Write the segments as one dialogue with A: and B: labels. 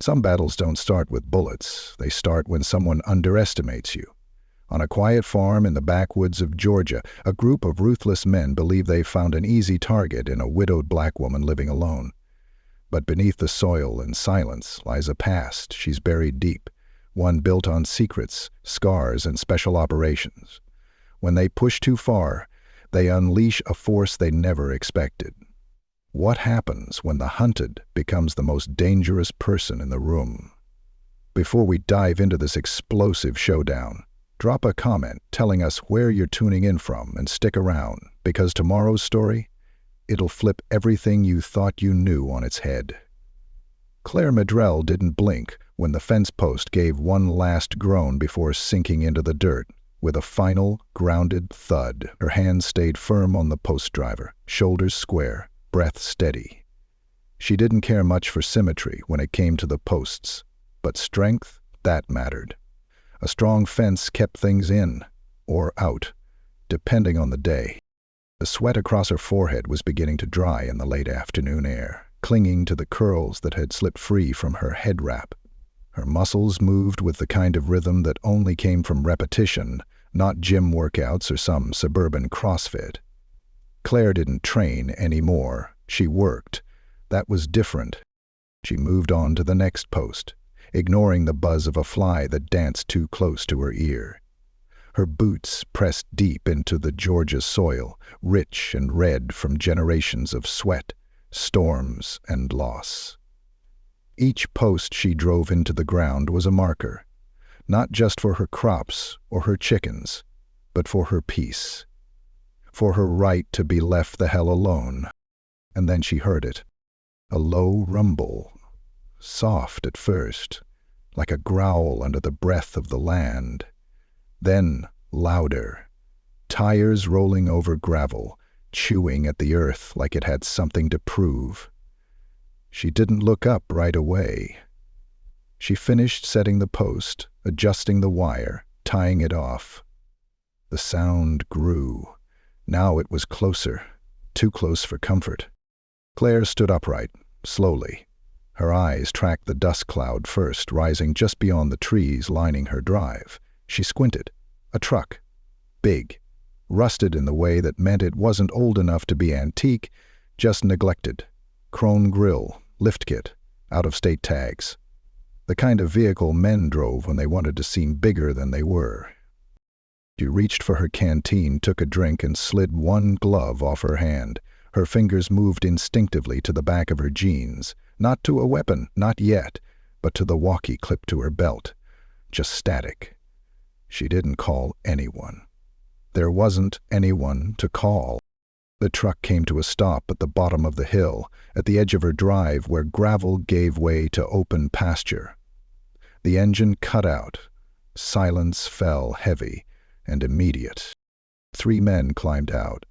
A: Some battles don't start with bullets. They start when someone underestimates you. On a quiet farm in the backwoods of Georgia, a group of ruthless men believe they've found an easy target in a widowed black woman living alone. But beneath the soil and silence lies a past she's buried deep, one built on secrets, scars, and special operations. When they push too far, they unleash a force they never expected. What happens when the hunted becomes the most dangerous person in the room? Before we dive into this explosive showdown, drop a comment telling us where you're tuning in from and stick around, because tomorrow's story, it'll flip everything you thought you knew on its head. Claire Maddrell didn't blink when the fence post gave one last groan before sinking into the dirt. With a final, grounded thud, her hands stayed firm on the post driver, shoulders square, breath steady. She didn't care much for symmetry when it came to the posts, but strength, that mattered. A strong fence kept things in, or out, depending on the day. The sweat across her forehead was beginning to dry in the late afternoon air, clinging to the curls that had slipped free from her head wrap. Her muscles moved with the kind of rhythm that only came from repetition, not gym workouts or some suburban CrossFit. Claire didn't train anymore. She worked. That was different. She moved on to the next post, ignoring the buzz of a fly that danced too close to her ear. Her boots pressed deep into the Georgia soil, rich and red from generations of sweat, storms, and loss. Each post she drove into the ground was a marker, not just for her crops or her chickens, but for her peace, for her right to be left the hell alone. And then she heard it, a low rumble, soft at first, like a growl under the breath of the land, then louder, tires rolling over gravel, chewing at the earth like it had something to prove. She didn't look up right away. She finished setting the post, adjusting the wire, tying it off. The sound grew. Now it was closer, too close for comfort. Claire stood upright, slowly. Her eyes tracked the dust cloud first, rising just beyond the trees lining her drive. She squinted. A truck. Big. Rusted in the way that meant it wasn't old enough to be antique, just neglected. Chrome grille, lift kit, out-of-state tags. The kind of vehicle men drove when they wanted to seem bigger than they were. She reached for her canteen, took a drink, and slid one glove off her hand. Her fingers moved instinctively to the back of her jeans, not to a weapon, not yet, but to the walkie clipped to her belt. Just static. She didn't call anyone. There wasn't anyone to call. The truck came to a stop at the bottom of the hill, at the edge of her drive where gravel gave way to open pasture. The engine cut out. Silence fell heavy and immediate. 3 men climbed out.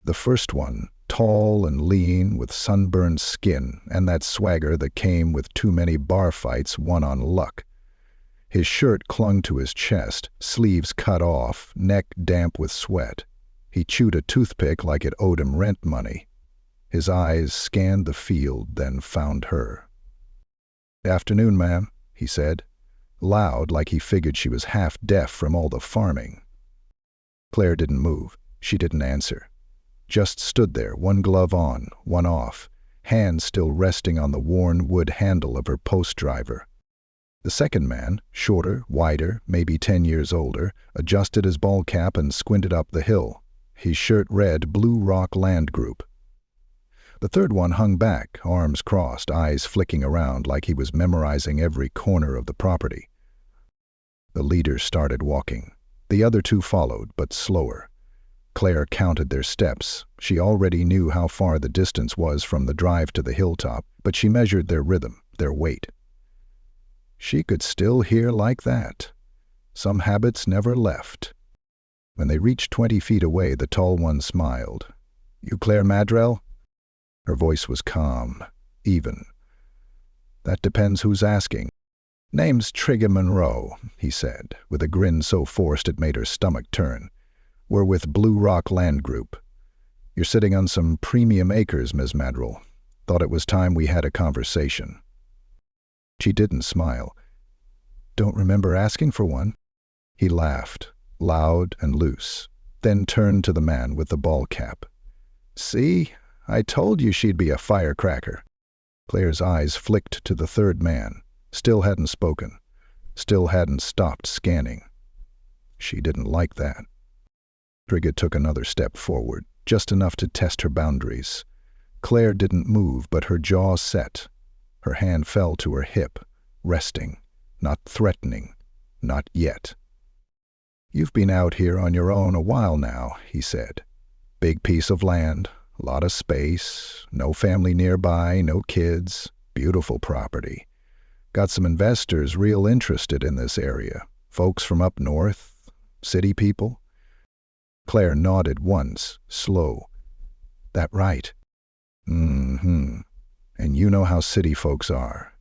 A: The first one, tall and lean, with sunburned skin and that swagger that came with too many bar fights won on luck. His shirt clung to his chest, sleeves cut off, neck damp with sweat. He chewed a toothpick like it owed him rent money. His eyes scanned the field, then found her. "Afternoon, ma'am," he said, loud like he figured she was half deaf from all the farming. Claire didn't move. She didn't answer. Just stood there, one glove on, one off, hands still resting on the worn wood handle of her post driver. The second man, shorter, wider, maybe 10 years older, adjusted his ball cap and squinted up the hill. His shirt read Blue Rock Land Group. The third one hung back, arms crossed, eyes flicking around like he was memorizing every corner of the property. The leader started walking. The other 2 followed, but slower. Claire counted their steps. She already knew how far the distance was from the drive to the hilltop, but she measured their rhythm, their weight. She could still hear like that. Some habits never left. When they reached 20 feet away, the tall one smiled. "You Claire Maddrell?" Her voice was calm, even. "That depends who's asking." "Name's Trigger Monroe," he said, with a grin so forced it made her stomach turn. "We're with Blue Rock Land Group. You're sitting on some premium acres, Ms. Maddrell. Thought it was time we had a conversation." She didn't smile. "Don't remember asking for one." He laughed, loud and loose, then turned to the man with the ball cap. "See? I told you she'd be a firecracker." Claire's eyes flicked to the third man. Still hadn't spoken. Still hadn't stopped scanning. She didn't like that. Trigger took another step forward, just enough to test her boundaries. Claire didn't move, but her jaw set. Her hand fell to her hip, resting, not threatening, not yet. "You've been out here on your own a while now," he said. "Big piece of land, a lot of space, no family nearby, no kids, beautiful property. Got some investors real interested in this area, folks from up north, city people." Claire nodded once, slow. "That right?" "Mm-hmm. And you know how city folks are.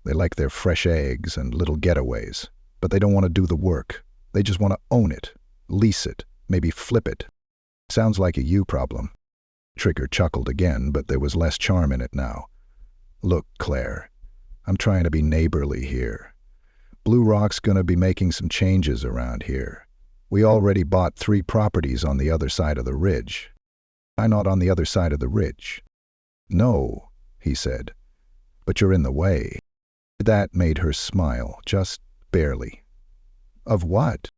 A: They like their fresh eggs and little getaways, but they don't want to do the work. They just want to own it, lease it, maybe flip it. Sounds like a you problem." Trigger chuckled again, but there was less charm in it now. "Look, Claire, I'm trying to be neighborly here. Blue Rock's gonna be making some changes around here. We already bought 3 properties on the other side of the ridge." "I'm not on the other side of the ridge." "No," he said, "but you're in the way." That made her smile, just barely. "Of what?"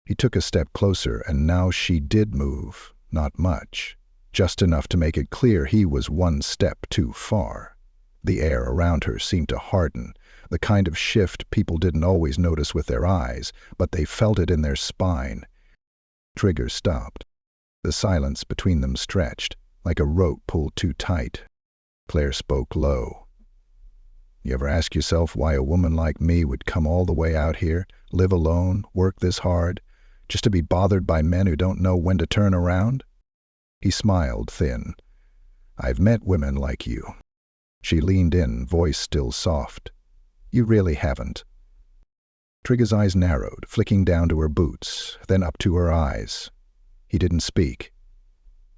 A: He took a step closer, and now she did move, not much, just enough to make it clear he was one step too far. The air around her seemed to harden, the kind of shift people didn't always notice with their eyes, but they felt it in their spine. Trigger stopped. The silence between them stretched, like a rope pulled too tight. Claire spoke low. "You ever ask yourself why a woman like me would come all the way out here, live alone, work this hard, just to be bothered by men who don't know when to turn around?" He smiled thin. "I've met women like you." She leaned in, voice still soft. "You really haven't." Trigger's eyes narrowed, flicking down to her boots, then up to her eyes. He didn't speak.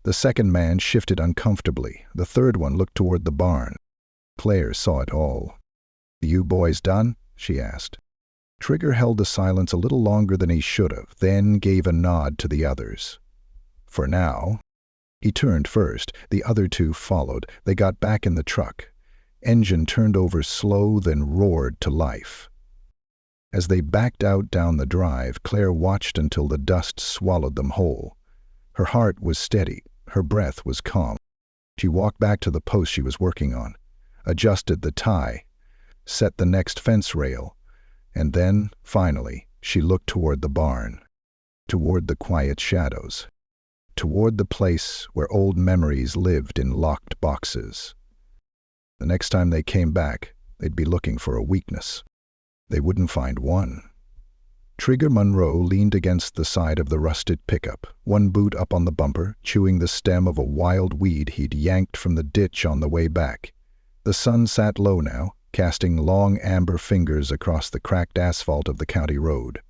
A: The second man shifted uncomfortably. The third one looked toward the barn. Claire saw it all. "You boys done?" she asked. Trigger held the silence a little longer than he should have, then gave a nod to the others. "For now." He turned first. The other 2 followed. They got back in the truck. Engine turned over slow, then roared to life. As they backed out down the drive, Claire watched until the dust swallowed them whole. Her heart was steady. Her breath was calm. She walked back to the post she was working on, adjusted the tie, set the next fence rail, and then, finally, she looked toward the barn, toward the quiet shadows, toward the place where old memories lived in locked boxes. The next time they came back, they'd be looking for a weakness. They wouldn't find one. Trigger Monroe leaned against the side of the rusted pickup, one boot up on the bumper, chewing the stem of a wild weed he'd yanked from the ditch on the way back. The sun sat low now, casting long amber fingers across the cracked asphalt of the county road.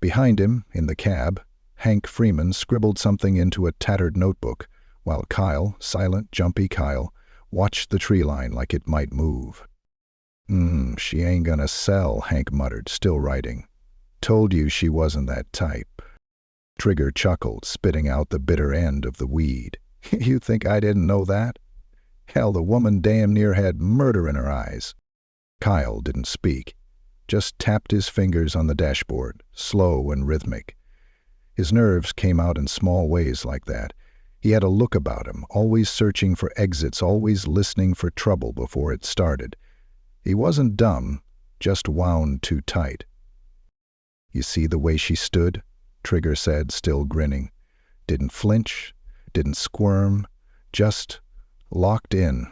A: Behind him, in the cab, Hank Freeman scribbled something into a tattered notebook, while Kyle, silent, jumpy Kyle, watched the tree line like it might move. She ain't gonna sell," Hank muttered, still writing. "Told you she wasn't that type." Trigger chuckled, spitting out the bitter end of the weed. "You think I didn't know that? Hell, the woman damn near had murder in her eyes." Kyle didn't speak, just tapped his fingers on the dashboard, slow and rhythmic. His nerves came out in small ways like that. He had a look about him, always searching for exits, always listening for trouble before it started. He wasn't dumb, just wound too tight. "You see the way she stood?" Trigger said, still grinning. "Didn't flinch, didn't squirm, just locked in,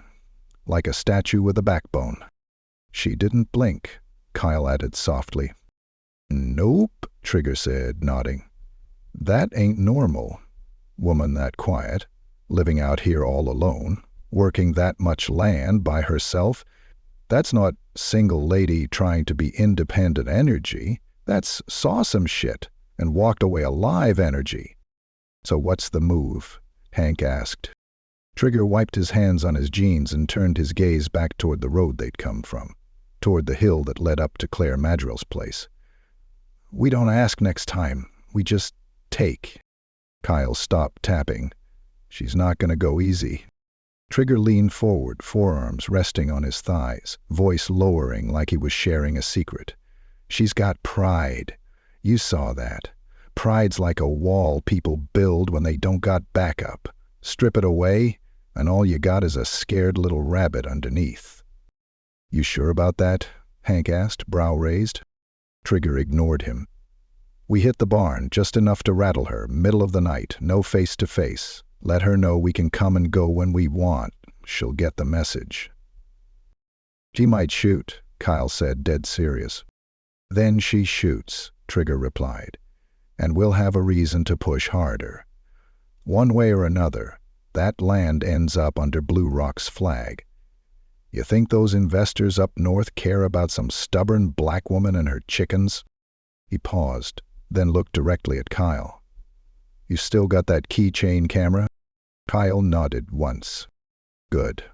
A: like a statue with a backbone." "She didn't blink," Kyle added softly. "Nope," Trigger said, nodding. "That ain't normal. Woman that quiet, living out here all alone, working that much land by herself. That's not single lady trying to be independent energy. That's saw some shit and walked away alive energy." "So what's the move?" Hank asked. Trigger wiped his hands on his jeans and turned his gaze back toward the road they'd come from. toward the hill that led up to Claire Maddrell's place. "We don't ask next time. We just take." Kyle stopped tapping. "She's not going to go easy." Trigger leaned forward, forearms resting on his thighs, voice lowering like he was sharing a secret. "She's got pride. You saw that. Pride's like a wall people build when they don't got backup. Strip it away, and all you got is a scared little rabbit underneath." "You sure about that?" Hank asked, brow raised. Trigger ignored him. "We hit the barn, just enough to rattle her, middle of the night, no face-to-face. Let her know we can come and go when we want. She'll get the message." "She might shoot," Kyle said, dead serious. "Then she shoots," Trigger replied. "And we'll have a reason to push harder. One way or another, that land ends up under Blue Rock's flag. You think those investors up north care about some stubborn black woman and her chickens?" He paused, then looked directly at Kyle. "You still got that keychain camera?" Kyle nodded once. "Good.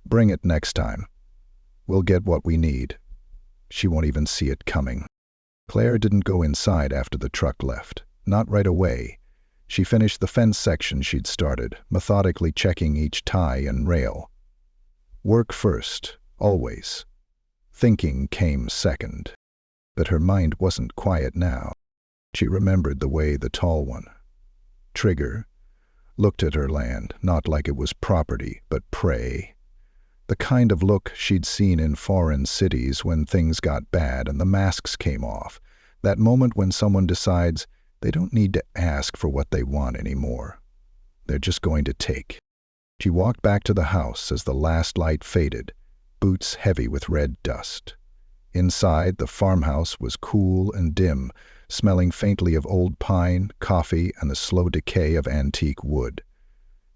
A: Bring it next time. We'll get what we need. She won't even see it coming." Claire didn't go inside after the truck left. Not right away. She finished the fence section she'd started, methodically checking each tie and rail. Work first, always. Thinking came second. But her mind wasn't quiet now. She remembered the way the tall one, Trigger, looked at her land, not like it was property, but prey. The kind of look she'd seen in foreign cities when things got bad and the masks came off. That moment when someone decides they don't need to ask for what they want anymore. They're just going to take. She walked back to the house as the last light faded, boots heavy with red dust. Inside, the farmhouse was cool and dim, smelling faintly of old pine, coffee, and the slow decay of antique wood.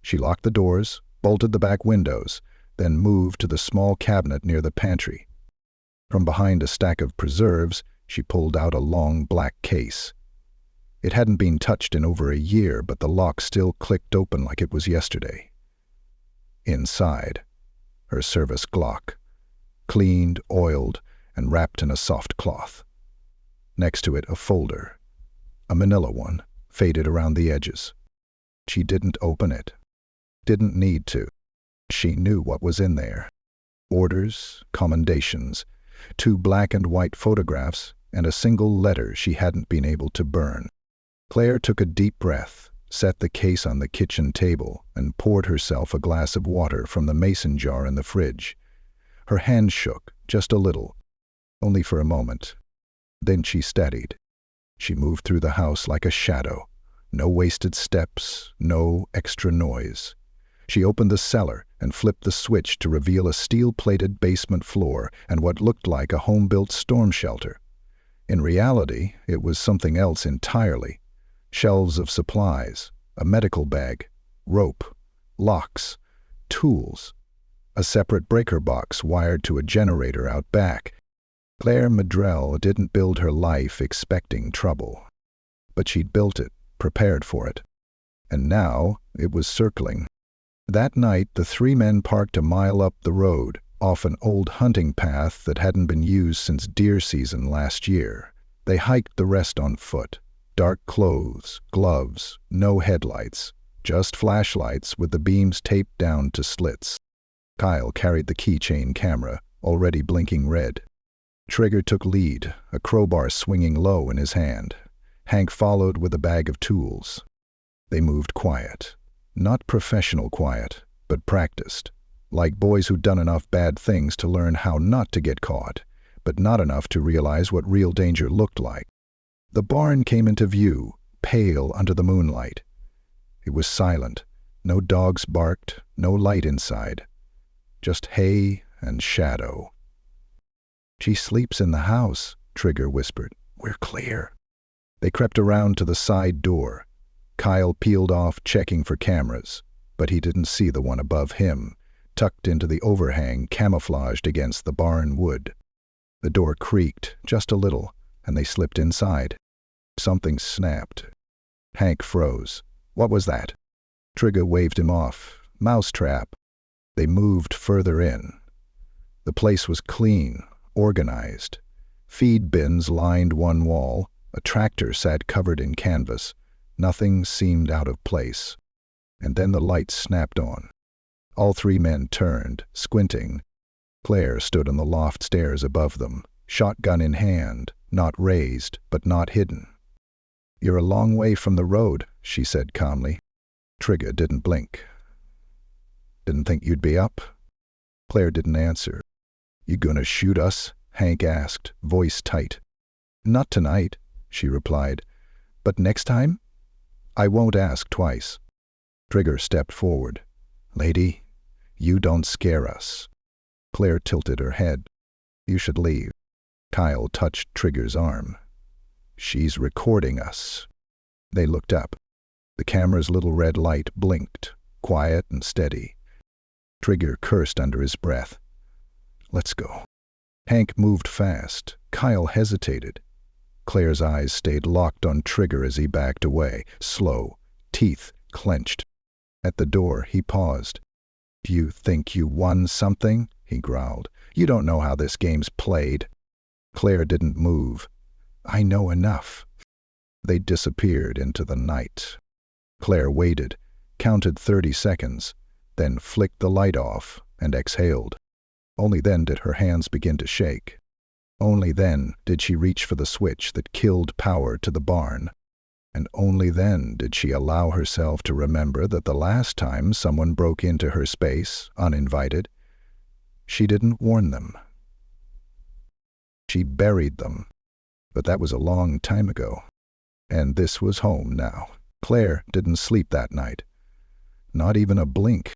A: She locked the doors, bolted the back windows, then moved to the small cabinet near the pantry. From behind a stack of preserves, she pulled out a long black case. It hadn't been touched in over a year, but the lock still clicked open like it was yesterday. Inside, her service Glock, cleaned, oiled, and wrapped in a soft cloth. Next to it, a folder, a manila one, faded around the edges. She didn't open it. Didn't need to. She knew what was in there. Orders, commendations, 2 black and white photographs, and a single letter she hadn't been able to burn. Claire took a deep breath, set the case on the kitchen table, and poured herself a glass of water from the mason jar in the fridge. Her hand shook, just a little, only for a moment. Then she steadied. She moved through the house like a shadow. No wasted steps, no extra noise. She opened the cellar and flipped the switch to reveal a steel-plated basement floor and what looked like a home-built storm shelter. In reality, it was something else entirely. Shelves of supplies, a medical bag, rope, locks, tools, a separate breaker box wired to a generator out back. Claire Maddrell didn't build her life expecting trouble. But she'd built it, prepared for it. And now it was circling. That night, the 3 men parked a mile up the road, off an old hunting path that hadn't been used since deer season last year. They hiked the rest on foot. Dark clothes, gloves, no headlights, just flashlights with the beams taped down to slits. Kyle carried the keychain camera, already blinking red. Trigger took lead, a crowbar swinging low in his hand. Hank followed with a bag of tools. They moved quiet. Not professional quiet, but practiced. Like boys who'd done enough bad things to learn how not to get caught, but not enough to realize what real danger looked like. The barn came into view, pale under the moonlight. It was silent. No dogs barked, no light inside. Just hay and shadow. "She sleeps in the house," Trigger whispered. "We're clear." They crept around to the side door. Kyle peeled off, checking for cameras, but he didn't see the one above him, tucked into the overhang camouflaged against the barn wood. The door creaked, just a little, and they slipped inside. Something snapped. Hank froze. "What was that?" Trigger waved him off. "Mousetrap." They moved further in. The place was clean, organized. Feed bins lined one wall, a tractor sat covered in canvas. Nothing seemed out of place. And then the lights snapped on. All three men turned, squinting. Claire stood on the loft stairs above them, shotgun in hand, not raised, but not hidden. "You're a long way from the road," she said calmly. Trigger didn't blink. "Didn't think you'd be up?" Claire didn't answer. "You gonna shoot us?" Hank asked, voice tight. "Not tonight," she replied. "But next time?" "I won't ask twice." Trigger stepped forward. "Lady, you don't scare us." Claire tilted her head. "You should leave." Kyle touched Trigger's arm. "She's recording us." They looked up. The camera's little red light blinked, quiet and steady. Trigger cursed under his breath. "Let's go." Hank moved fast. Kyle hesitated. Claire's eyes stayed locked on Trigger as he backed away, slow, teeth clenched. At the door, he paused. "Do you think you won something?" he growled. "You don't know how this game's played." Claire didn't move. "I know enough." They disappeared into the night. Claire waited, counted 30 seconds, then flicked the light off and exhaled. Only then did her hands begin to shake. Only then did she reach for the switch that killed power to the barn. And only then did she allow herself to remember that the last time someone broke into her space, uninvited, she didn't warn them. She buried them. But that was a long time ago. And this was home now. Claire didn't sleep that night. Not even a blink.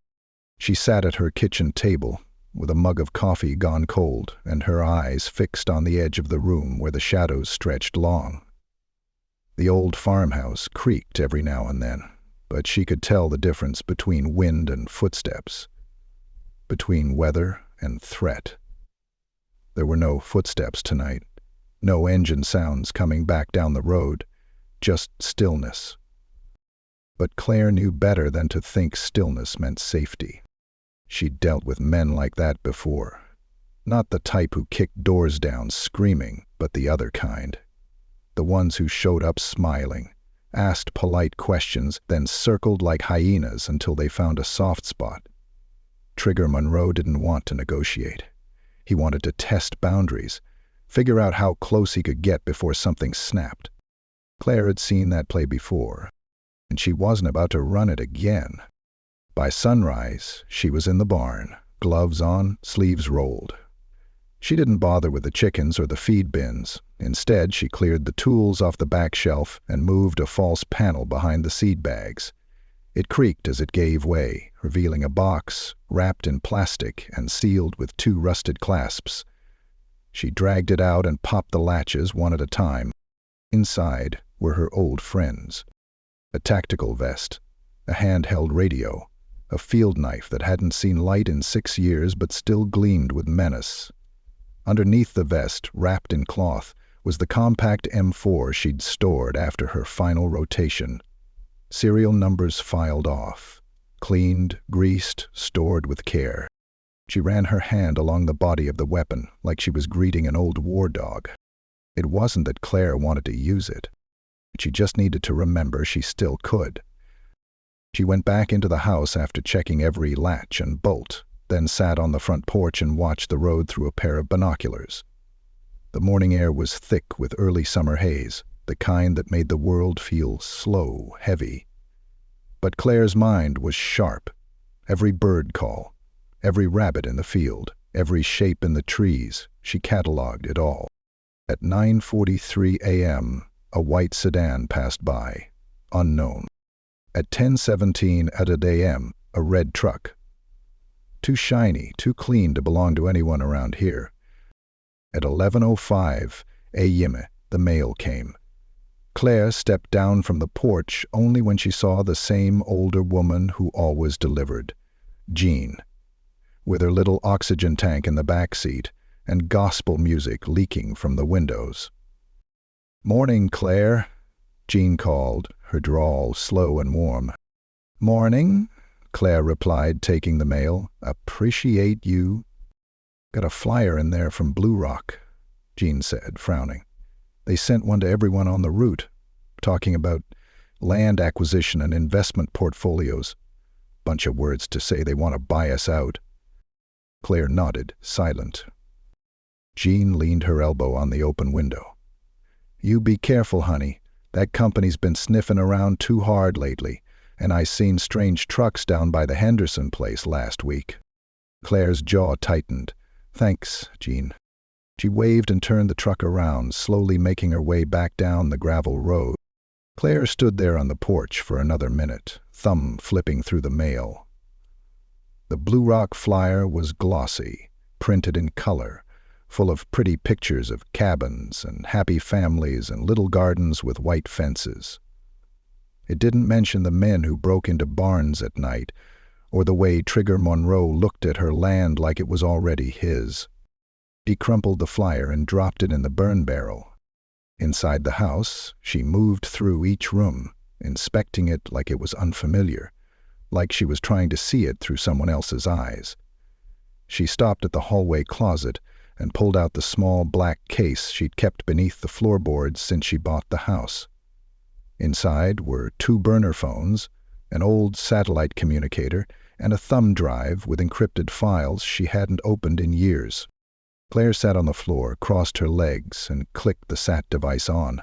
A: She sat at her kitchen table, with a mug of coffee gone cold and her eyes fixed on the edge of the room where the shadows stretched long. The old farmhouse creaked every now and then, but she could tell the difference between wind and footsteps, between weather and threat. There were no footsteps tonight, no engine sounds coming back down the road, just stillness. But Claire knew better than to think stillness meant safety. She'd dealt with men like that before. Not the type who kicked doors down screaming, but the other kind. The ones who showed up smiling, asked polite questions, then circled like hyenas until they found a soft spot. Trigger Monroe didn't want to negotiate. He wanted to test boundaries, figure out how close he could get before something snapped. Claire had seen that play before, and she wasn't about to run it again. By sunrise, she was in the barn, gloves on, sleeves rolled. She didn't bother with the chickens or the feed bins. Instead, she cleared the tools off the back shelf and moved a false panel behind the seed bags. It creaked as it gave way, revealing a box wrapped in plastic and sealed with 2 rusted clasps. She dragged it out and popped the latches one at a time. Inside were her old friends. A tactical vest, a handheld radio, a field knife that hadn't seen light in 6 years but still gleamed with menace. Underneath the vest, wrapped in cloth, was the compact M4 she'd stored after her final rotation. Serial numbers filed off, cleaned, greased, stored with care. She ran her hand along the body of the weapon like she was greeting an old war dog. It wasn't that Claire wanted to use it. She just needed to remember she still could. She went back into the house after checking every latch and bolt, then sat on the front porch and watched the road through a pair of binoculars. The morning air was thick with early summer haze, the kind that made the world feel slow, heavy. But Claire's mind was sharp. Every bird call, every rabbit in the field, every shape in the trees, she catalogued it all. At 9:43 a.m., a white sedan passed by, unknown. At 10:17 at a.m., a red truck. Too shiny, too clean to belong to anyone around here. At 11:05 a.m., the mail came. Claire stepped down from the porch only when she saw the same older woman who always delivered, Jean, with her little oxygen tank in the back seat and gospel music leaking from the windows. "Morning, Claire," Jean called, her drawl slow and warm. "Morning," Claire replied, taking the mail. "Appreciate you." Got a flyer in there from Blue Rock, Jean said, frowning. They sent one to everyone on the route, talking about land acquisition and investment portfolios. Bunch of words to say they want to buy us out. Claire nodded, silent. Jean leaned her elbow on the open window. You be careful, honey. That company's been sniffing around too hard lately, and I seen strange trucks down by the Henderson place last week. Claire's jaw tightened. Thanks, Jean. She waved and turned the truck around, slowly making her way back down the gravel road. Claire stood there on the porch for another minute, thumb flipping through the mail. The Blue Rock flyer was glossy, printed in color, full of pretty pictures of cabins and happy families and little gardens with white fences. It didn't mention the men who broke into barns at night, or the way Trigger Monroe looked at her land like it was already his. She crumpled the flyer and dropped it in the burn barrel. Inside the house, she moved through each room, inspecting it like it was unfamiliar, like she was trying to see it through someone else's eyes. She stopped at the hallway closet and pulled out the small black case she'd kept beneath the floorboards since she bought the house. Inside were 2 burner phones, an old satellite communicator, and a thumb drive with encrypted files she hadn't opened in years. Claire sat on the floor, crossed her legs, and clicked the SAT device on.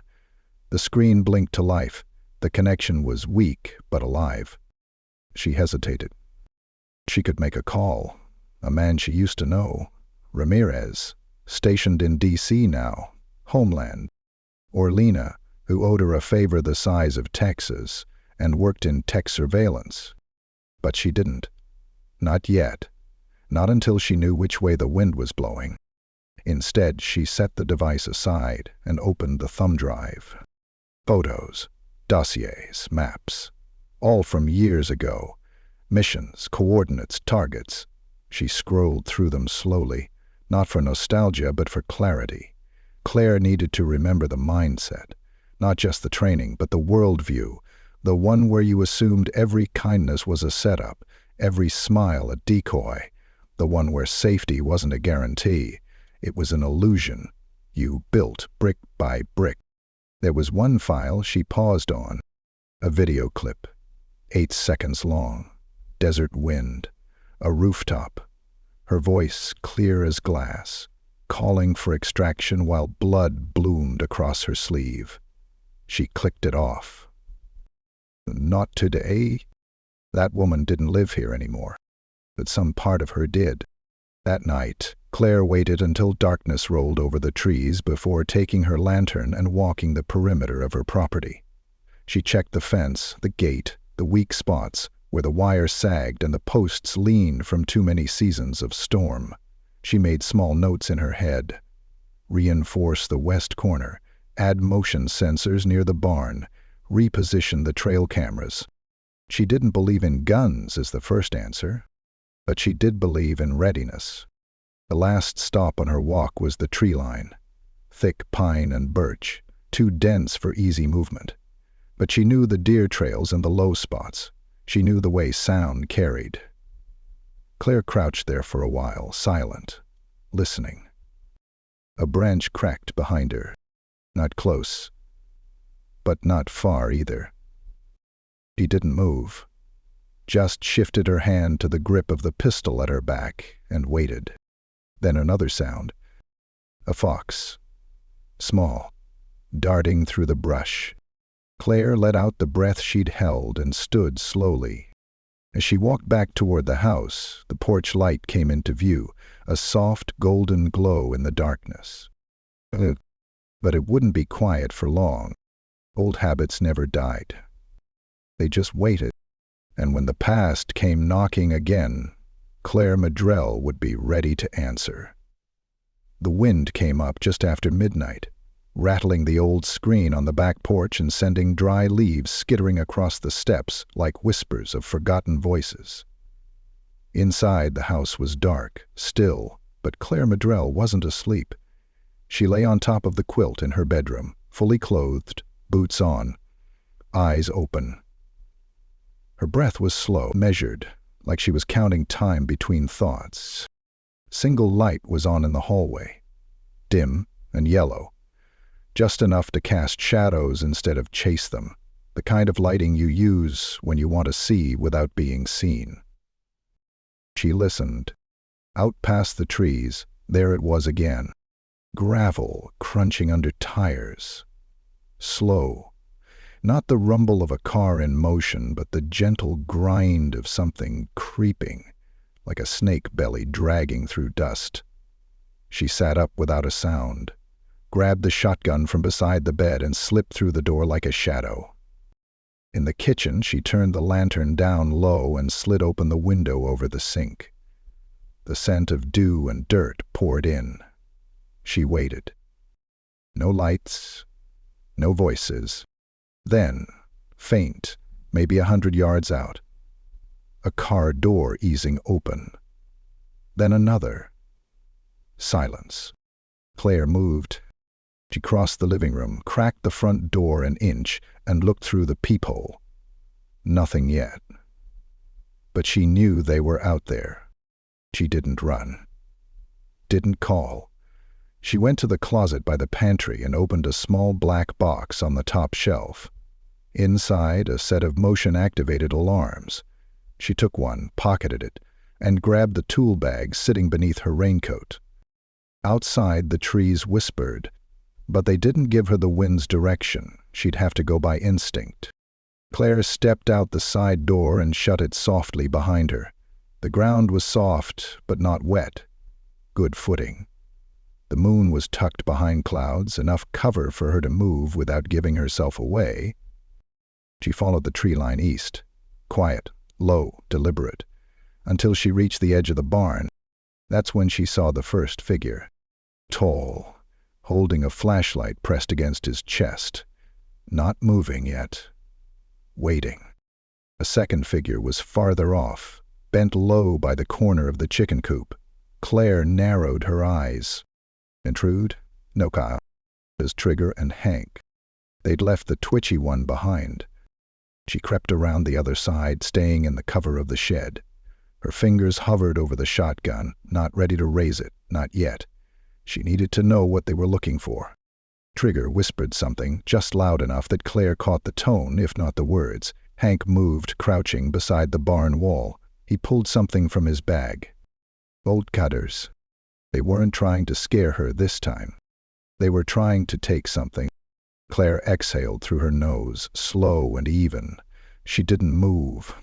A: The screen blinked to life. The connection was weak but alive. She hesitated. She could make a call. A man she used to know, Ramirez, stationed in D.C. now, homeland. Or Lena, who owed her a favor the size of Texas and worked in tech surveillance. But she didn't. Not yet. Not until she knew which way the wind was blowing. Instead, she set the device aside and opened the thumb drive. Photos, dossiers, maps, all from years ago. Missions, coordinates, targets. She scrolled through them slowly, not for nostalgia but for clarity. Claire needed to remember the mindset, not just the training, but the worldview, the one where you assumed every kindness was a setup, every smile a decoy, the one where safety wasn't a guarantee. It was an illusion. You built brick by brick. There was one file she paused on, a video clip, 8 seconds long, desert wind, a rooftop, her voice clear as glass, calling for extraction while blood bloomed across her sleeve. She clicked it off. Not today. That woman didn't live here anymore, but some part of her did. That night, Claire waited until darkness rolled over the trees before taking her lantern and walking the perimeter of her property. She checked the fence, the gate, the weak spots, where the wire sagged and the posts leaned from too many seasons of storm. She made small notes in her head. Reinforce the west corner, add motion sensors near the barn, reposition the trail cameras. She didn't believe in guns as the first answer, but she did believe in readiness. The last stop on her walk was the tree line. Thick pine and birch, too dense for easy movement. But she knew the deer trails and the low spots. She knew the way sound carried. Claire crouched there for a while, silent, listening. A branch cracked behind her. Not close, but not far either. She didn't move, just shifted her hand to the grip of the pistol at her back and waited. Then another sound. A fox. Small, darting through the brush. Claire let out the breath she'd held and stood slowly. As she walked back toward the house, the porch light came into view, a soft golden glow in the darkness. But it wouldn't be quiet for long. Old habits never died. They just waited, and when the past came knocking again, Claire Maddrell would be ready to answer. The wind came up just after midnight, rattling the old screen on the back porch and sending dry leaves skittering across the steps like whispers of forgotten voices. Inside, the house was dark, still, but Claire Maddrell wasn't asleep. She lay on top of the quilt in her bedroom, fully clothed, boots on, eyes open. Her breath was slow, measured, like she was counting time between thoughts. Single light was on in the hallway, dim and yellow, just enough to cast shadows instead of chase them, the kind of lighting you use when you want to see without being seen. She listened. Out past the trees, there it was again. Gravel crunching under tires. Slow. Not the rumble of a car in motion, but the gentle grind of something creeping, like a snake belly dragging through dust. She sat up without a sound, grabbed the shotgun from beside the bed and slipped through the door like a shadow. In the kitchen, she turned the lantern down low and slid open the window over the sink. The scent of dew and dirt poured in. She waited. No lights, no voices. Then, faint, maybe 100 yards out, a car door easing open. Then another. Silence. Claire moved. She crossed the living room, cracked the front door an inch, and looked through the peephole. Nothing yet. But she knew they were out there. She didn't run. Didn't call. She went to the closet by the pantry and opened a small black box on the top shelf. Inside, a set of motion-activated alarms. She took one, pocketed it, and grabbed the tool bag sitting beneath her raincoat. Outside, the trees whispered, but they didn't give her the wind's direction. She'd have to go by instinct. Claire stepped out the side door and shut it softly behind her. The ground was soft, but not wet. Good footing. The moon was tucked behind clouds, enough cover for her to move without giving herself away. She followed the tree line east, quiet, low, deliberate, until she reached the edge of the barn. That's when she saw the first figure. Tall, holding a flashlight pressed against his chest. Not moving yet. Waiting. A second figure was farther off, bent low by the corner of the chicken coop. Claire narrowed her eyes. Intrude? No, Kyle. As Trigger and Hank. They'd left the twitchy one behind. She crept around the other side, staying in the cover of the shed. Her fingers hovered over the shotgun, not ready to raise it, not yet. She needed to know what they were looking for. Trigger whispered something, just loud enough that Claire caught the tone, if not the words. Hank moved, crouching beside the barn wall. He pulled something from his bag. Bolt cutters. They weren't trying to scare her this time. They were trying to take something. Claire exhaled through her nose, slow and even. She didn't move.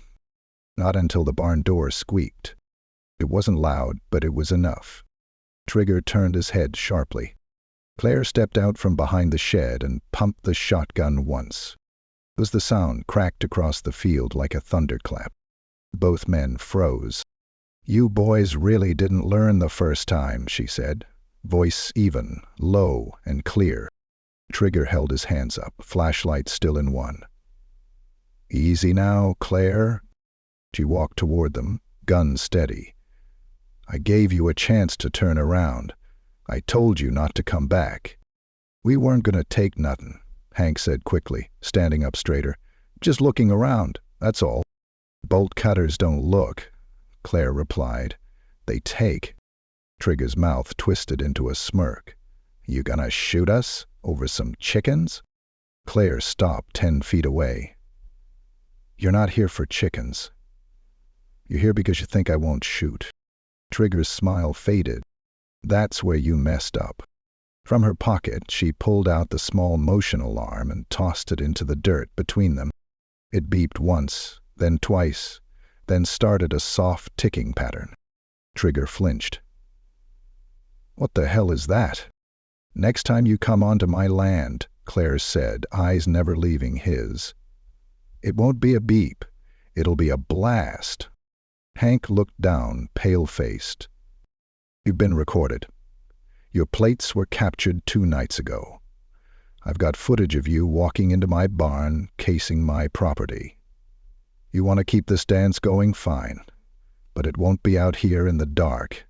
A: Not until the barn door squeaked. It wasn't loud, but it was enough. Trigger turned his head sharply. Claire stepped out from behind the shed and pumped the shotgun once. As the sound cracked across the field like a thunderclap. Both men froze. "You boys really didn't learn the first time," she said, voice even, low and clear. Trigger held his hands up, flashlight still in one. "Easy now, Claire." She walked toward them, gun steady. "I gave you a chance to turn around. I told you not to come back." "We weren't going to take nothin'," Hank said quickly, standing up straighter. "Just looking around, that's all." "Bolt cutters don't look," Claire replied. "They take." Trigger's mouth twisted into a smirk. "You gonna shoot us over some chickens?" Claire stopped 10 feet away. "You're not here for chickens. You're here because you think I won't shoot." Trigger's smile faded. "That's where you messed up." From her pocket, she pulled out the small motion alarm and tossed it into the dirt between them. It beeped once, then twice, then started a soft ticking pattern. Trigger flinched. "What the hell is that?" "Next time you come onto my land," Claire said, eyes never leaving his. "It won't be a beep. It'll be a blast." Hank looked down, pale-faced. "You've been recorded. Your plates were captured 2 nights ago. I've got footage of you walking into my barn, casing my property. You want to keep this dance going? Fine. But it won't be out here in the dark.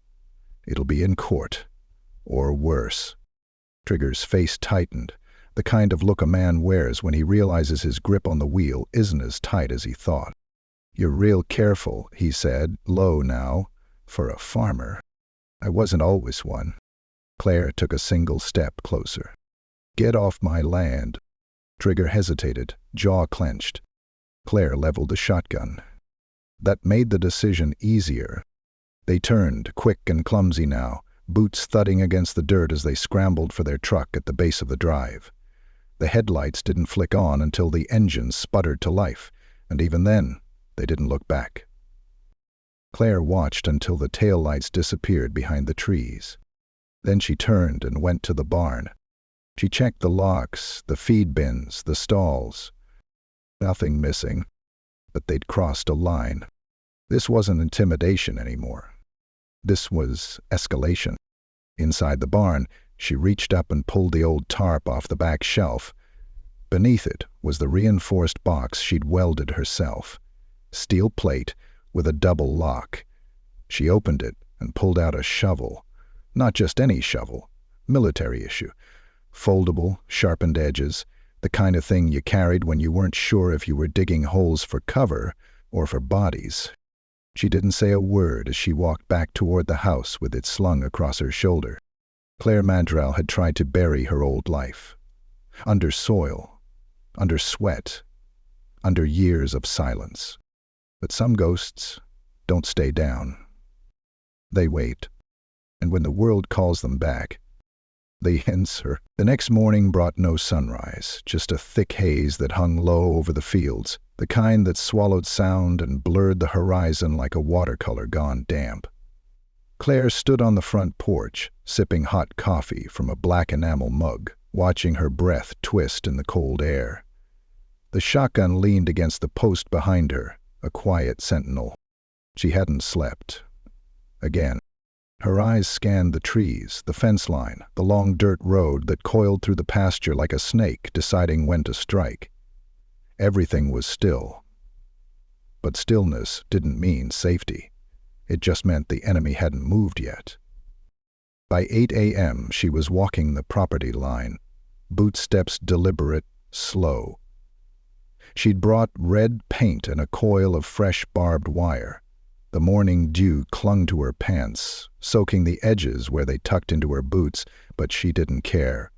A: It'll be in court. Or worse." Trigger's face tightened, the kind of look a man wears when he realizes his grip on the wheel isn't as tight as he thought. "You're real careful," he said, low now, "for a farmer." I wasn't always one. Claire took a single step closer. Get off my land. Trigger hesitated, jaw clenched. Claire leveled the shotgun. That made the decision easier. They turned, quick and clumsy now, boots thudding against the dirt as they scrambled for their truck at the base of the drive. The headlights didn't flick on until the engine sputtered to life, and even then, they didn't look back. Claire watched until the taillights disappeared behind the trees. Then she turned and went to the barn. She checked the locks, the feed bins, the stalls. Nothing missing, but they'd crossed a line. This wasn't intimidation anymore. This was escalation. Inside the barn, she reached up and pulled the old tarp off the back shelf. Beneath it was the reinforced box she'd welded herself. Steel plate with a double lock. She opened it and pulled out a shovel. Not just any shovel, military issue. Foldable, sharpened edges, the kind of thing you carried when you weren't sure if you were digging holes for cover or for bodies. She didn't say a word as she walked back toward the house with it slung across her shoulder. Claire Maddrell had tried to bury her old life. Under soil, under sweat, under years of silence. But some ghosts don't stay down. They wait, and when the world calls them back, they answer. The next morning brought no sunrise, just a thick haze that hung low over the fields, the kind that swallowed sound and blurred the horizon like a watercolor gone damp. Claire stood on the front porch, sipping hot coffee from a black enamel mug, watching her breath twist in the cold air. The shotgun leaned against the post behind her, a quiet sentinel. She hadn't slept. Again. Her eyes scanned the trees, the fence line, the long dirt road that coiled through the pasture like a snake, deciding when to strike. Everything was still. But stillness didn't mean safety. It just meant the enemy hadn't moved yet. By 8 a.m., she was walking the property line, boot steps deliberate, slow. She'd brought red paint and a coil of fresh barbed wire. The morning dew clung to her pants, soaking the edges where they tucked into her boots, but she didn't care.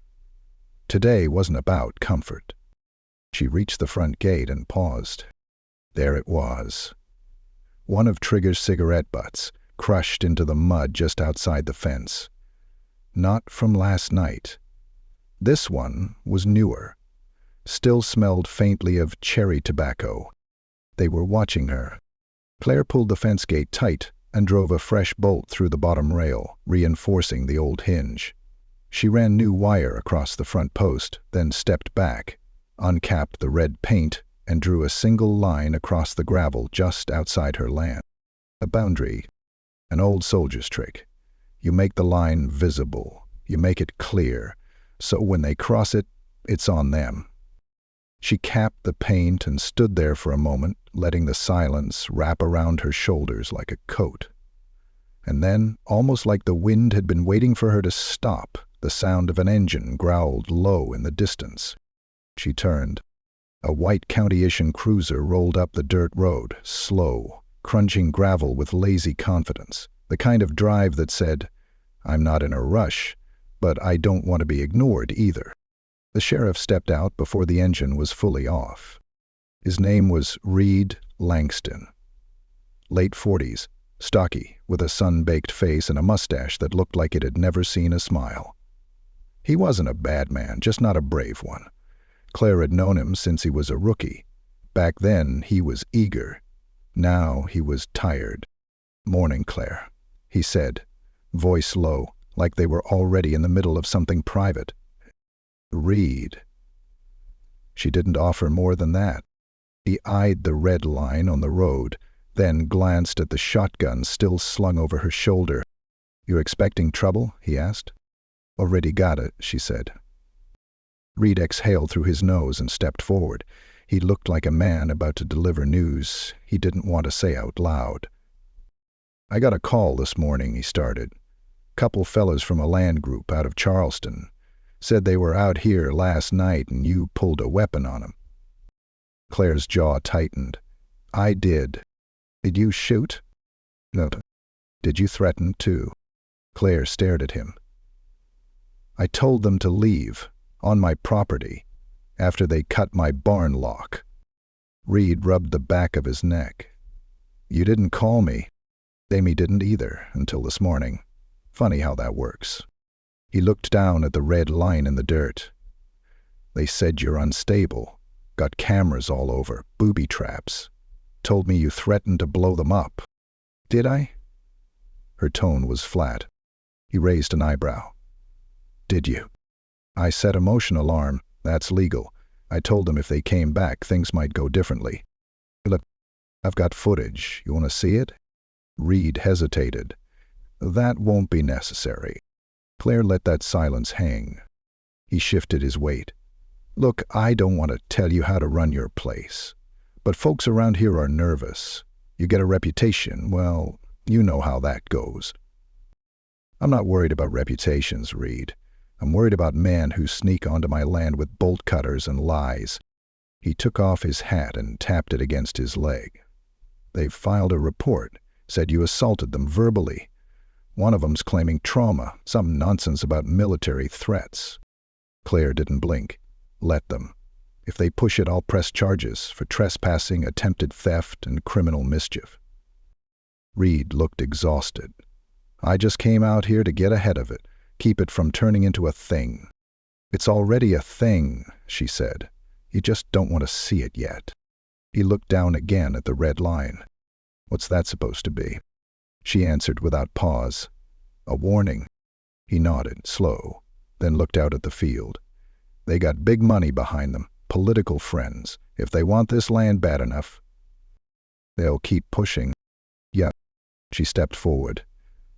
A: Today wasn't about comfort. She reached the front gate and paused. There it was. One of Trigger's cigarette butts, crushed into the mud just outside the fence. Not from last night. This one was newer. Still smelled faintly of cherry tobacco. They were watching her. Claire pulled the fence gate tight and drove a fresh bolt through the bottom rail, reinforcing the old hinge. She ran new wire across the front post, then stepped back, uncapped the red paint, and drew a single line across the gravel just outside her land. A boundary, an old soldier's trick. You make the line visible, you make it clear, so when they cross it, it's on them. She capped the paint and stood there for a moment, letting the silence wrap around her shoulders like a coat. And then, almost like the wind had been waiting for her to stop, the sound of an engine growled low in the distance. She turned. A white county-issued cruiser rolled up the dirt road, slow, crunching gravel with lazy confidence, the kind of drive that said, "I'm not in a rush, but I don't want to be ignored either." The sheriff stepped out before the engine was fully off. His name was Reed Langston. Late 40s, stocky, with a sun-baked face and a mustache that looked like it had never seen a smile. He wasn't a bad man, just not a brave one. Claire had known him since he was a rookie. Back then, he was eager. Now he was tired. "Morning, Claire," he said, voice low, like they were already in the middle of something private. "Reed." She didn't offer more than that. He eyed the red line on the road, then glanced at the shotgun still slung over her shoulder. "You expecting trouble?" he asked. "Already got it," she said. Reed exhaled through his nose and stepped forward. He looked like a man about to deliver news he didn't want to say out loud. "I got a call this morning," he started. "Couple fellas from a land group out of Charleston. Said they were out here last night and you pulled a weapon on 'em." Claire's jaw tightened. "I did." "Did you shoot?" "No." "Did you threaten too?" Claire stared at him. "I told them to leave, on my property, after they cut my barn lock." Reed rubbed the back of his neck. "You didn't call me." Amy didn't either, until this morning. Funny how that works. He looked down at the red line in the dirt. "They said you're unstable, got cameras all over, booby traps. Told me you threatened to blow them up." "Did I?" Her tone was flat. He raised an eyebrow. "Did you?" "I set a motion alarm. That's legal. I told them if they came back, things might go differently. Look, I've got footage. You want to see it?" Reed hesitated. "That won't be necessary." Claire let that silence hang. He shifted his weight. "Look, I don't want to tell you how to run your place, but folks around here are nervous. You get a reputation, well, you know how that goes." "I'm not worried about reputations, Reed. I'm worried about men who sneak onto my land with bolt cutters and lies." He took off his hat and tapped it against his leg. "They've filed a report, said you assaulted them verbally. One of them's claiming trauma, some nonsense about military threats." Claire didn't blink. "Let them. If they push it, I'll press charges for trespassing, attempted theft, and criminal mischief." Reed looked exhausted. "I just came out here to get ahead of it, keep it from turning into a thing." "It's already a thing," she said. "You just don't want to see it yet." He looked down again at the red line. "What's that supposed to be?" She answered without pause. "A warning." He nodded, slow, then looked out at the field. "They got big money behind them, political friends. If they want this land bad enough, they'll keep pushing." "Yeah." She stepped forward.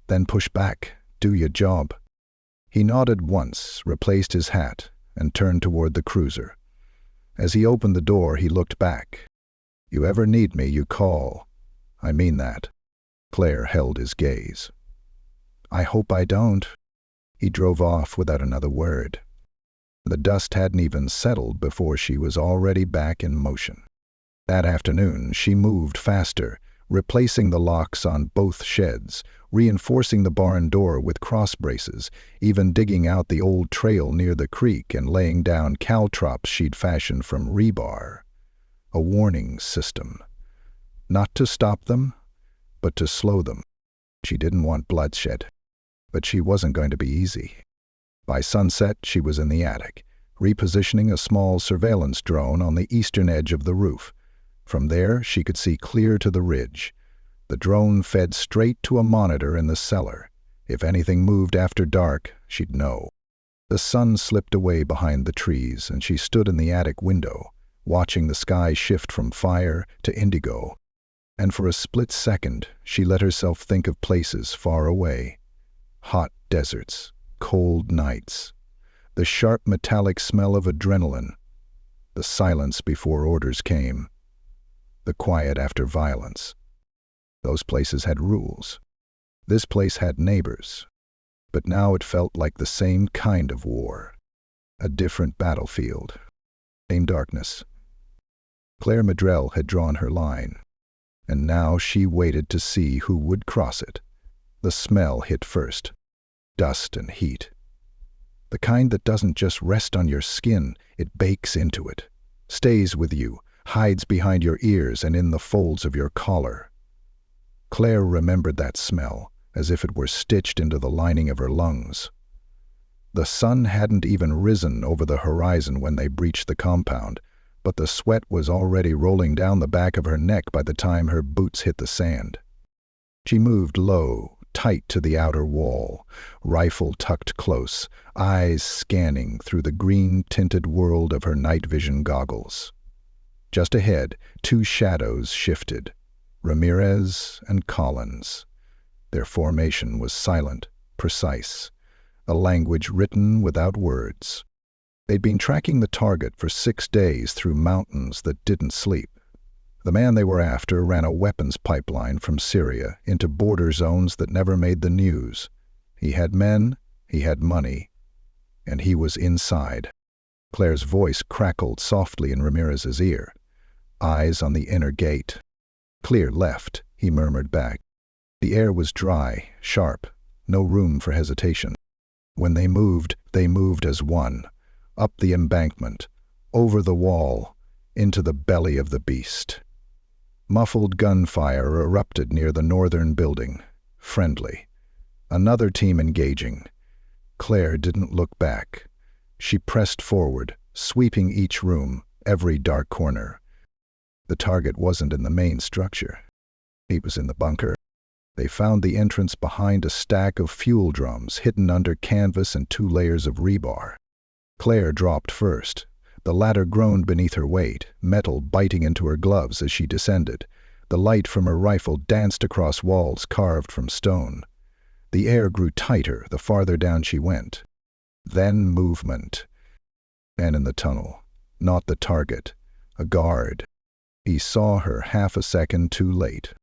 A: "Then push back. Do your job." He nodded once, replaced his hat, and turned toward the cruiser. As he opened the door, he looked back. "You ever need me, you call. I mean that." Claire held his gaze. "I hope I don't." He drove off without another word. The dust hadn't even settled before she was already back in motion. That afternoon, she moved faster, replacing the locks on both sheds, reinforcing the barn door with cross braces, even digging out the old trail near the creek and laying down caltrops she'd fashioned from rebar. A warning system. Not to stop them, but to slow them. She didn't want bloodshed, but she wasn't going to be easy. By sunset, she was in the attic, repositioning a small surveillance drone on the eastern edge of the roof. From there, she could see clear to the ridge. The drone fed straight to a monitor in the cellar. If anything moved after dark, she'd know. The sun slipped away behind the trees, and she stood in the attic window, watching the sky shift from fire to indigo. And for a split second, she let herself think of places far away. Hot deserts, cold nights, the sharp metallic smell of adrenaline, the silence before orders came, the quiet after violence. Those places had rules. This place had neighbors. But now it felt like the same kind of war. A different battlefield. Same darkness. Claire Maddrell had drawn her line, and now she waited to see who would cross it. The smell hit first. Dust and heat. The kind that doesn't just rest on your skin, it bakes into it. Stays with you, hides behind your ears and in the folds of your collar. Claire remembered that smell, as if it were stitched into the lining of her lungs. The sun hadn't even risen over the horizon when they breached the compound, but the sweat was already rolling down the back of her neck by the time her boots hit the sand. She moved low, tight to the outer wall, rifle tucked close, eyes scanning through the green-tinted world of her night vision goggles. Just ahead, two shadows shifted. Ramirez and Collins. Their formation was silent, precise, a language written without words. They'd been tracking the target for 6 days through mountains that didn't sleep. The man they were after ran a weapons pipeline from Syria into border zones that never made the news. He had men, he had money, and he was inside. Claire's voice crackled softly in Ramirez's ear. Eyes on the inner gate. "Clear left," he murmured back. The air was dry, sharp, no room for hesitation. When they moved as one, up the embankment, over the wall, into the belly of the beast. Muffled gunfire erupted near the northern building. Friendly. Another team engaging. Claire didn't look back. She pressed forward, sweeping each room, every dark corner. The target wasn't in the main structure. He was in the bunker. They found the entrance behind a stack of fuel drums hidden under canvas and 2 layers of rebar. Claire dropped first. The ladder groaned beneath her weight, metal biting into her gloves as she descended. The light from her rifle danced across walls carved from stone. The air grew tighter the farther down she went. Then movement. And in the tunnel, not the target, a guard. He saw her half a second too late.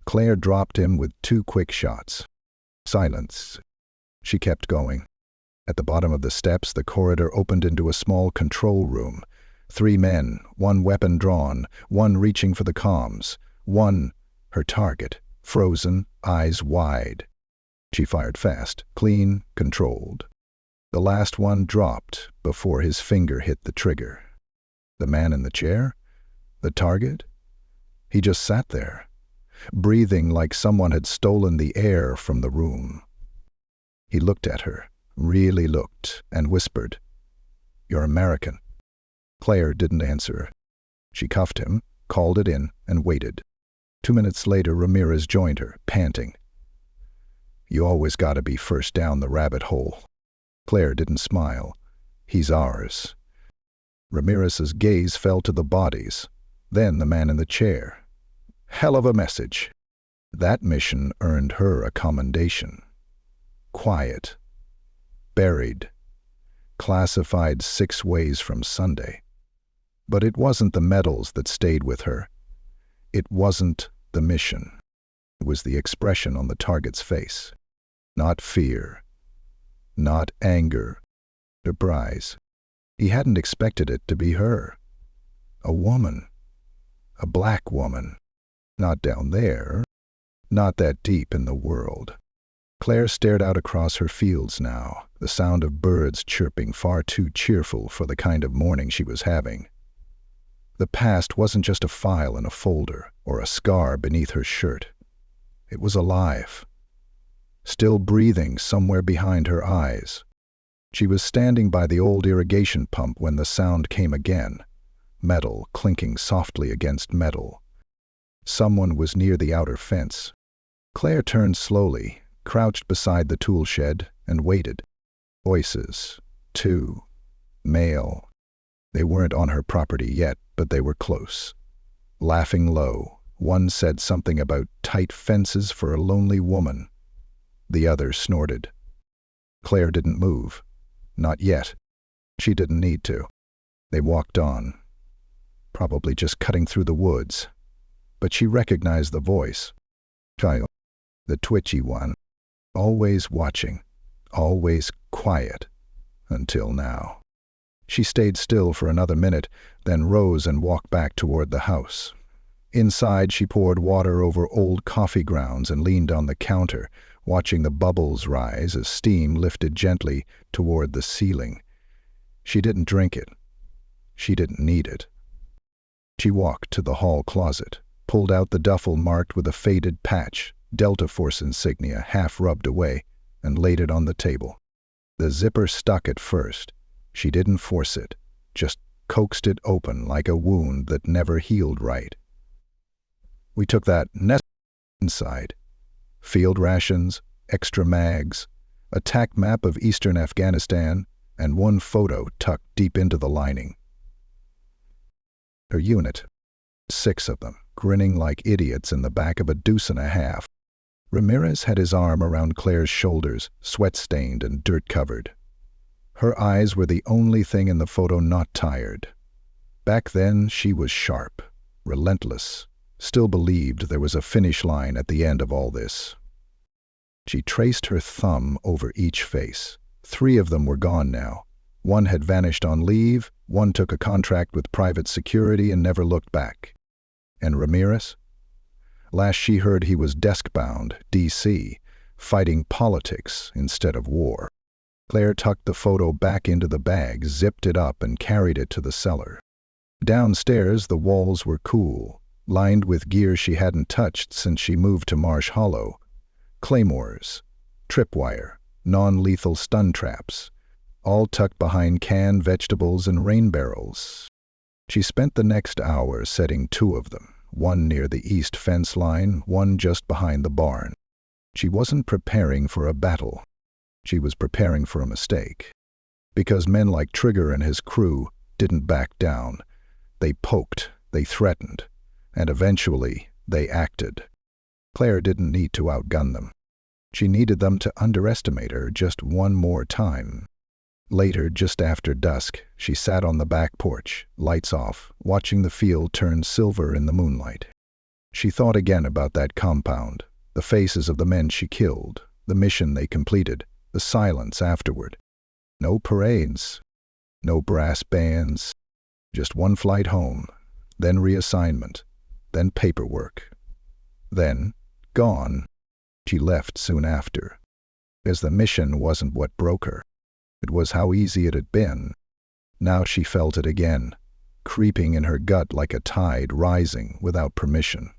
A: Claire dropped him with 2 quick shots. Silence. She kept going. At the bottom of the steps, the corridor opened into a small control room. 3 men, 1 weapon drawn, 1 reaching for the comms. 1, her target, frozen, eyes wide. She fired fast, clean, controlled. The last one dropped before his finger hit the trigger. The man in the chair? The target? He just sat there, breathing like someone had stolen the air from the room. He looked at her, really looked, and whispered, "You're American." Claire didn't answer. She cuffed him, called it in, and waited. 2 minutes later, Ramirez joined her, panting. "You always gotta be first down the rabbit hole." Claire didn't smile. "He's ours." Ramirez's gaze fell to the bodies, then the man in the chair. Hell of a message. That mission earned her a commendation. Quiet. Buried. Classified 6 ways from Sunday. But it wasn't the medals that stayed with her. It wasn't the mission. It was the expression on the target's face. Not fear. Not anger. Surprise. He hadn't expected it to be her. A woman. A black woman. Not down there. Not that deep in the world. Claire stared out across her fields now, the sound of birds chirping far too cheerful for the kind of morning she was having. The past wasn't just a file in a folder or a scar beneath her shirt. It was alive. Still breathing somewhere behind her eyes. She was standing by the old irrigation pump when the sound came again, metal clinking softly against metal. Someone was near the outer fence. Claire turned slowly, crouched beside the tool shed, and waited. Voices. 2. Male. They weren't on her property yet, but they were close. Laughing low, one said something about tight fences for a lonely woman. The other snorted. Claire didn't move. Not yet. She didn't need to. They walked on. Probably just cutting through the woods. But she recognized the voice. Child. The twitchy one. Always watching. Always quiet. Until now. She stayed still for another minute, then rose and walked back toward the house. Inside, she poured water over old coffee grounds and leaned on the counter, watching the bubbles rise as steam lifted gently toward the ceiling. She didn't drink it. She didn't need it. She walked to the hall closet, pulled out the duffel marked with a faded patch, Delta Force insignia half rubbed away, and laid it on the table. The zipper stuck at first. She didn't force it, just coaxed it open like a wound that never healed right. We took that nest inside. Field rations, extra mags, a tack map of eastern Afghanistan, and one photo tucked deep into the lining. Her unit. 6 of them, grinning like idiots in the back of a 2.5. Ramirez had his arm around Claire's shoulders, sweat-stained and dirt-covered. Her eyes were the only thing in the photo not tired. Back then, she was sharp, relentless, still believed there was a finish line at the end of all this. She traced her thumb over each face. 3 of them were gone now. 1 had vanished on leave, 1 took a contract with private security and never looked back. And Ramirez? Last she heard he was desk-bound, D.C., fighting politics instead of war. Claire tucked the photo back into the bag, zipped it up, and carried it to the cellar. Downstairs, the walls were cool, lined with gear she hadn't touched since she moved to Marsh Hollow. Claymores, tripwire, non-lethal stun traps, all tucked behind canned vegetables and rain barrels. She spent the next hour setting 2 of them, one near the east fence line, one just behind the barn. She wasn't preparing for a battle. She was preparing for a mistake. Because men like Trigger and his crew didn't back down. They poked, they threatened, and eventually they acted. Claire didn't need to outgun them. She needed them to underestimate her just one more time. Later, just after dusk, she sat on the back porch, lights off, watching the field turn silver in the moonlight. She thought again about that compound, the faces of the men she killed, the mission they completed, the silence afterward. No parades, no brass bands, just one flight home, then reassignment, then paperwork, then gone. She left soon after, as the mission wasn't what broke her. It was how easy it had been. Now she felt it again, creeping in her gut like a tide rising without permission.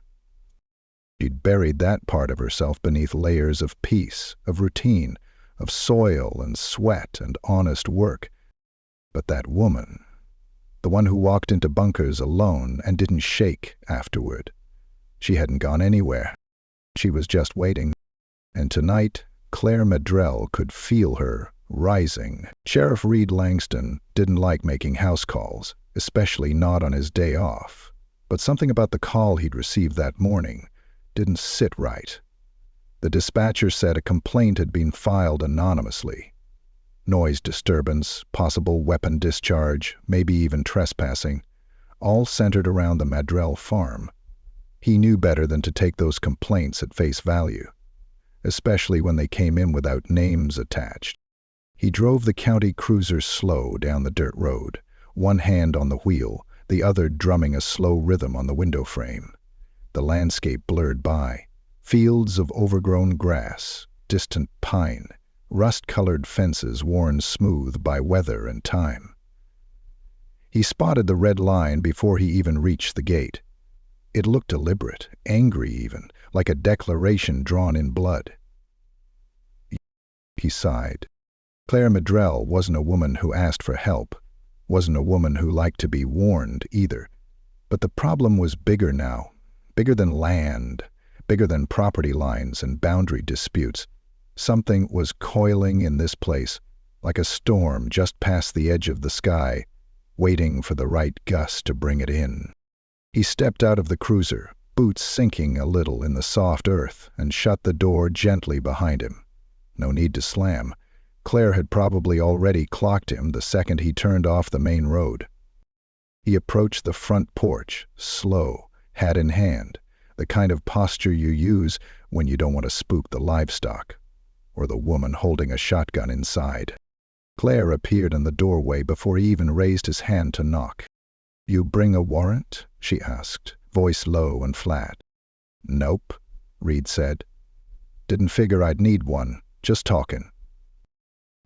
A: She'd buried that part of herself beneath layers of peace, of routine, of soil and sweat and honest work. But that woman, the one who walked into bunkers alone and didn't shake afterward, she hadn't gone anywhere. She was just waiting. And tonight, Claire Maddrell could feel her rising. Sheriff Reed Langston didn't like making house calls, especially not on his day off. But something about the call he'd received that morning didn't sit right. The dispatcher said a complaint had been filed anonymously. Noise disturbance, possible weapon discharge, maybe even trespassing, all centered around the Maddrell farm. He knew better than to take those complaints at face value, especially when they came in without names attached. He drove the county cruiser slow down the dirt road, one hand on the wheel, the other drumming a slow rhythm on the window frame. The landscape blurred by. Fields of overgrown grass, distant pine, rust-colored fences worn smooth by weather and time. He spotted the red line before he even reached the gate. It looked deliberate, angry even, like a declaration drawn in blood. He sighed. Claire Maddrell wasn't a woman who asked for help, wasn't a woman who liked to be warned either. But the problem was bigger now, bigger than land, bigger than property lines and boundary disputes. Something was coiling in this place, like a storm just past the edge of the sky, waiting for the right gust to bring it in. He stepped out of the cruiser, boots sinking a little in the soft earth, and shut the door gently behind him. No need to slam. Claire had probably already clocked him the second he turned off the main road. He approached the front porch, slow, hat in hand, the kind of posture you use when you don't want to spook the livestock, or the woman holding a shotgun inside. Claire appeared in the doorway before he even raised his hand to knock. "You bring a warrant?" she asked, voice low and flat. "Nope," Reed said. "Didn't figure I'd need one, just talking."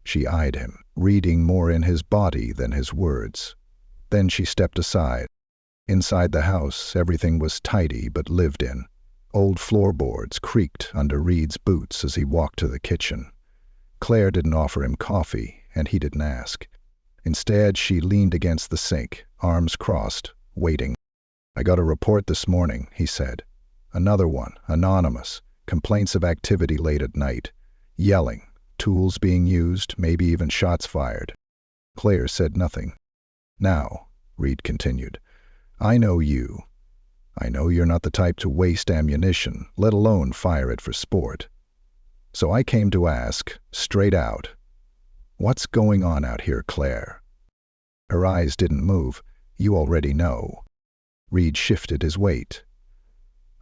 A: She eyed him, reading more in his body than his words. Then she stepped aside. Inside the house, everything was tidy but lived in. Old floorboards creaked under Reed's boots as he walked to the kitchen. Claire didn't offer him coffee, and he didn't ask. Instead, she leaned against the sink, arms crossed, waiting. "I got a report this morning," he said. "Another one, anonymous, complaints of activity late at night. Yelling, tools being used, maybe even shots fired." Claire said nothing. "Now," Reed continued, "I know you. I know you're not the type to waste ammunition, let alone fire it for sport. So I came to ask, straight out, what's going on out here, Claire?" Her eyes didn't move. "You already know." Reed shifted his weight.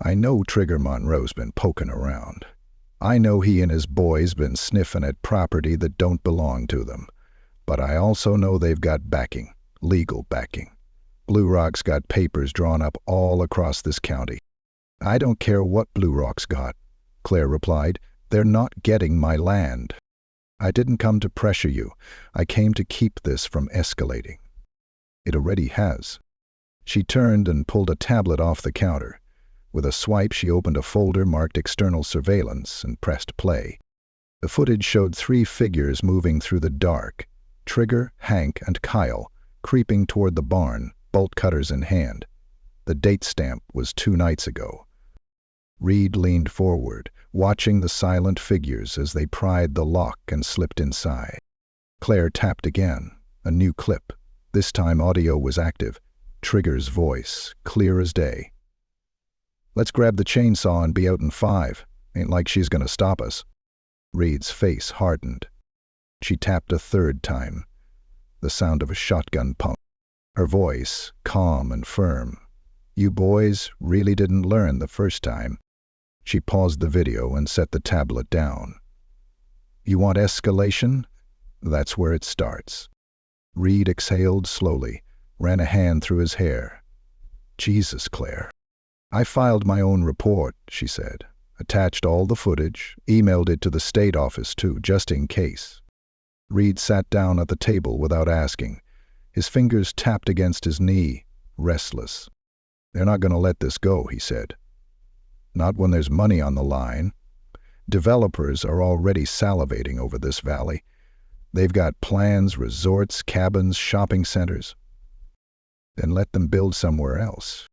A: "I know Trigger Monroe's been poking around. I know he and his boys been sniffing at property that don't belong to them. But I also know they've got backing, legal backing. Blue Rock's got papers drawn up all across this county." "I don't care what Blue Rock's got," Claire replied. They're not getting my land. I didn't come to pressure you. I came to keep this from escalating. It already has. She turned and pulled a tablet off the counter. With a swipe, she opened a folder marked External Surveillance and pressed play. The footage showed 3 figures moving through the dark: Trigger, Hank, and Kyle, creeping toward the barn, bolt cutters in hand. The date stamp was 2 nights ago. Reed leaned forward, watching the silent figures as they pried the lock and slipped inside. Claire tapped again. A new clip. This time audio was active. Trigger's voice, clear as day. "Let's grab the chainsaw and be out in 5. Ain't like she's gonna stop us." Reed's face hardened. She tapped a 3rd time. The sound of a shotgun pump. Her voice, calm and firm. "You boys really didn't learn the first time." She paused the video and set the tablet down. "You want escalation? That's where it starts." Reed exhaled slowly, ran a hand through his hair. "Jesus, Claire." "I filed my own report," she said. "Attached all the footage, emailed it to the state office too, just in case." Reed sat down at the table without asking. His fingers tapped against his knee, restless. "They're not going to let this go," he said. "Not when there's money on the line. Developers are already salivating over this valley. They've got plans, resorts, cabins, shopping centers. Then let them build somewhere else.